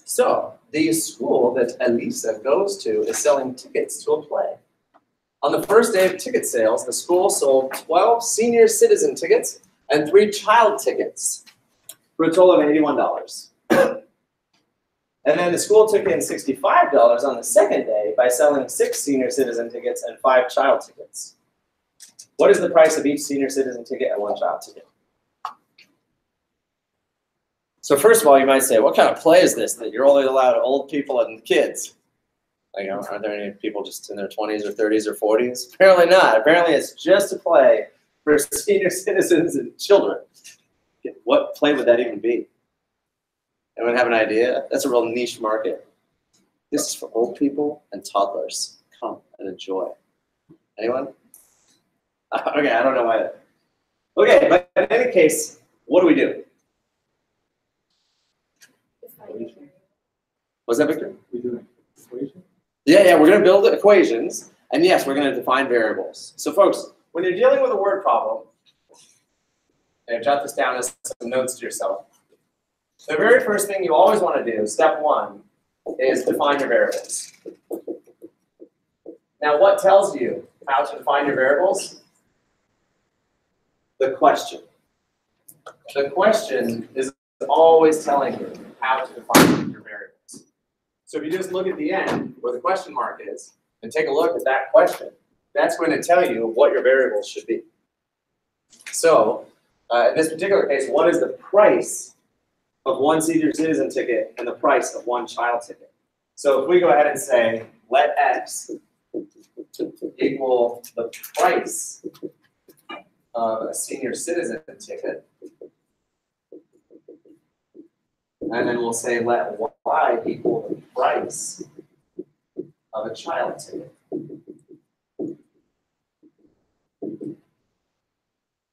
So, the school that Elisa goes to is selling tickets to a play. On the first day of ticket sales, the school sold 12 senior citizen tickets and 3 child tickets for a total of $81. And then the school took in $65 on the second day by selling 6 senior citizen tickets and 5 child tickets. What is the price of each senior citizen ticket and 1 child ticket? So first of all, you might say, what kind of play is this that you're only allowed old people and kids? Like, are there any people just in their 20s or 30s or 40s? Apparently not. Apparently it's just a play for senior citizens and children. What play would that even be? Anyone have an idea? That's a real niche market. This is for old people and toddlers. Come and enjoy. Anyone? Okay, I don't know why. Okay, but in any case, what do we do? What's that, Victor?
We do an equation.
Yeah, we're going to build equations, and yes, we're going to define variables. So folks, when you're dealing with a word problem, and jot this down as some notes to yourself, the very first thing you always want to do, step one, is define your variables. Now, what tells you how to define your variables? The question. The question is always telling you how to define your variables. So if you just look at the end where the question mark is and take a look at that question, that's going to tell you what your variables should be. So in this particular case, what is the price of one senior citizen ticket and the price of one child ticket? So if we go ahead and say, let X equal the price of a senior citizen ticket, and then we'll say let Y equal the price of a child ticket.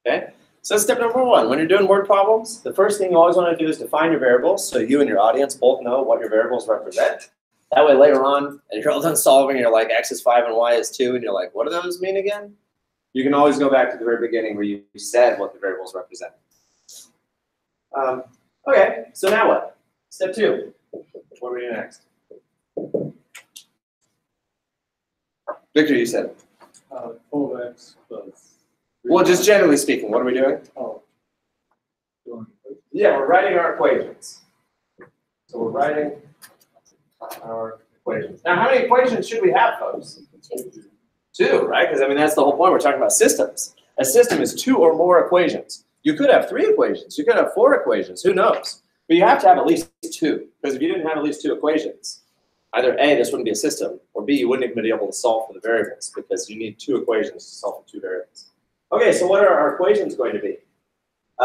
Okay, so step number one, when you're doing word problems, the first thing you always want to do is define your variables so you and your audience both know what your variables represent. That way later on, and you're all done solving, you're like X is 5 and Y is 2, and you're like, what do those mean again? You can always go back to the very beginning where you said what the variables represent. Okay, so now what? Step two. What do we do next? Victor, you said.
4x plus.
Well, just generally speaking, what are we doing?
Oh.
Yeah, we're writing our equations. So we're writing our equations. Now, how many equations should we have, folks? Two, right? Because, I mean, that's the whole point. We're talking about systems. A system is 2 or more equations. You could have 3 equations. You could have 4 equations. Who knows? But you have to have at least 2. Because if you didn't have at least 2 equations, either A, this wouldn't be a system, or B, you wouldn't even be able to solve for the variables because you need 2 equations to solve for 2 variables. Okay, so what are our equations going to be?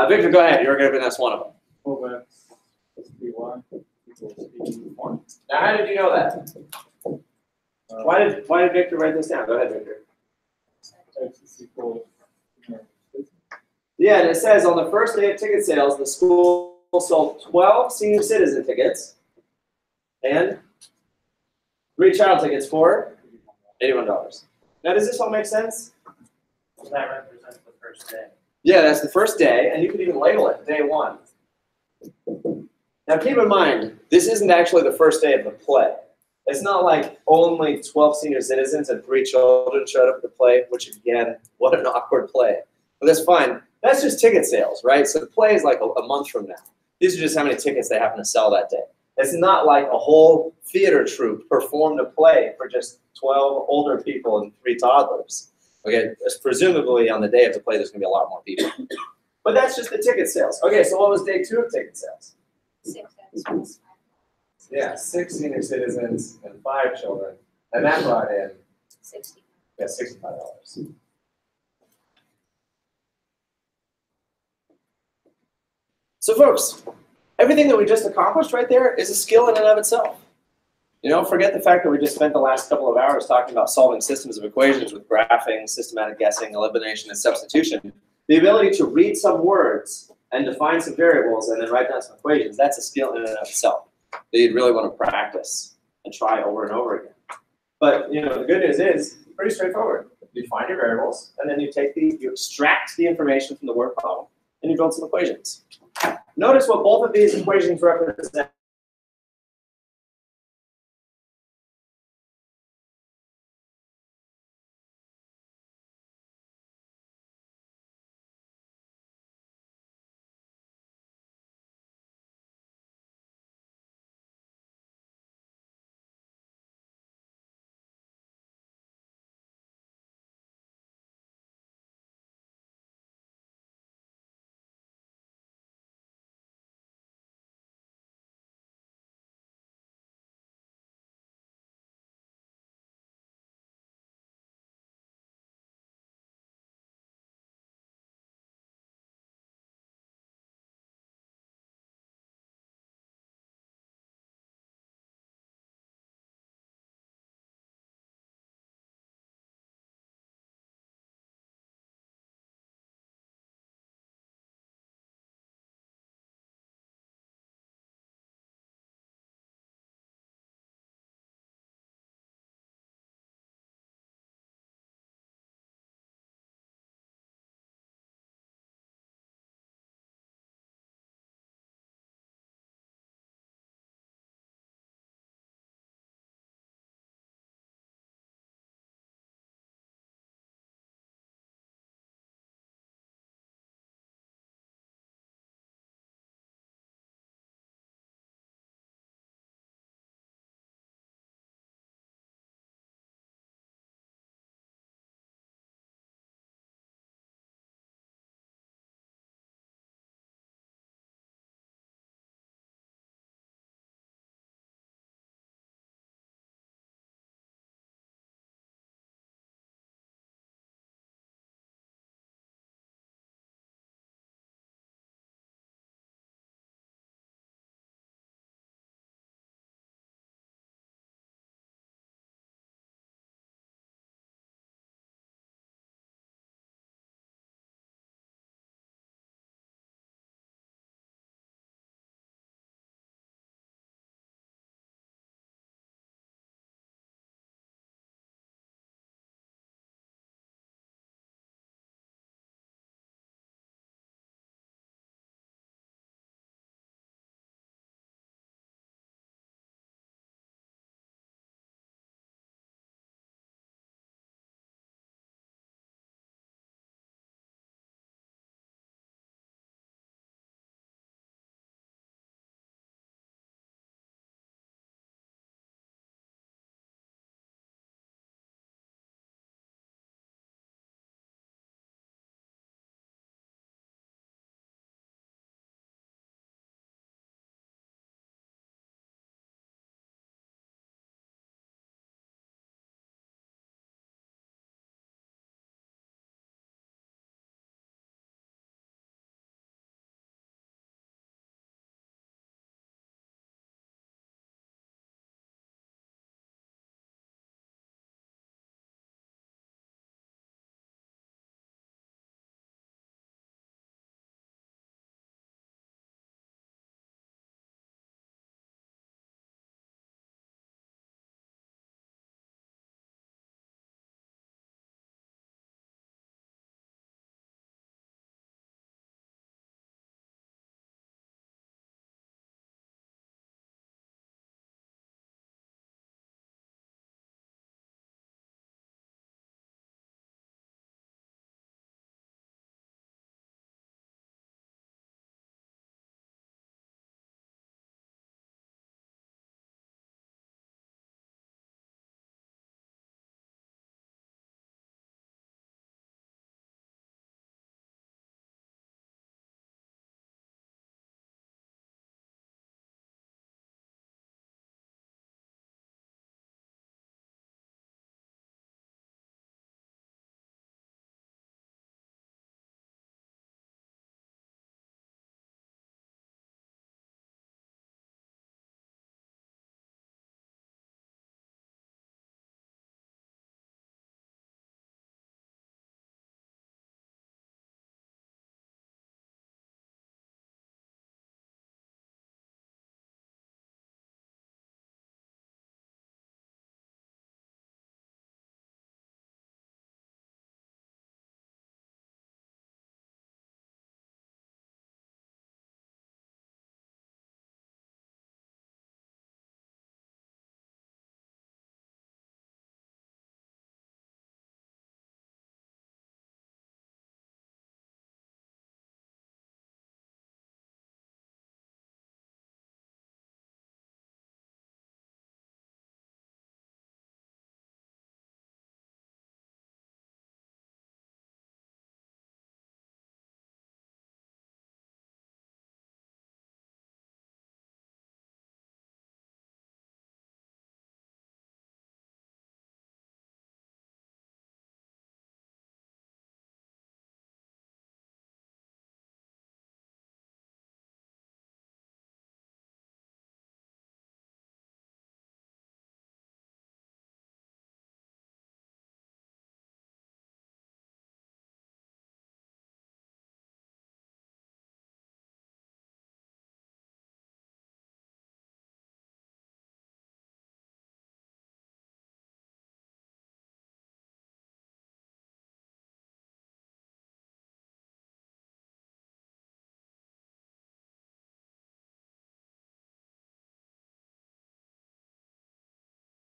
Victor, go ahead. You're giving us one of them.
4x plus 3y equals 81.
Now, how did you know that? Why did Victor write this down? Go ahead, Victor.
X is equal.
Yeah, and it says on the first day of ticket sales, the school sold 12 senior citizen tickets and 3 child tickets for $81. Now, does this all make sense?
So that represents the first day.
Yeah, that's the first day, and you could even label it day 1. Now, keep in mind, this isn't actually the first day of the play. It's not like only 12 senior citizens and 3 children showed up at the play, which again, what an awkward play. But that's fine. That's just ticket sales, right? So the play is like a month from now. These are just how many tickets they happen to sell that day. It's not like a whole theater troupe performed a play for just 12 older people and 3 toddlers. Okay, presumably on the day of the play, there's going to be a lot more people. But that's just the ticket sales. Okay, so what was day 2 of ticket sales?
6x plus 5.
Yeah, 6 senior citizens and 5 children. And that brought in
60.
yeah, $65. So folks, everything that we just accomplished right there is a skill in and of itself. You know, forget the fact that we just spent the last couple of hours talking about solving systems of equations with graphing, systematic guessing, elimination, and substitution. The ability to read some words and define some variables and then write down some equations, that's a skill in and of itself that you'd really want to practice and try over and over again. But, you know, the good news is pretty straightforward. You find your variables, and then you extract the information from the word problem, and you build some equations. Notice what both of these equations represent.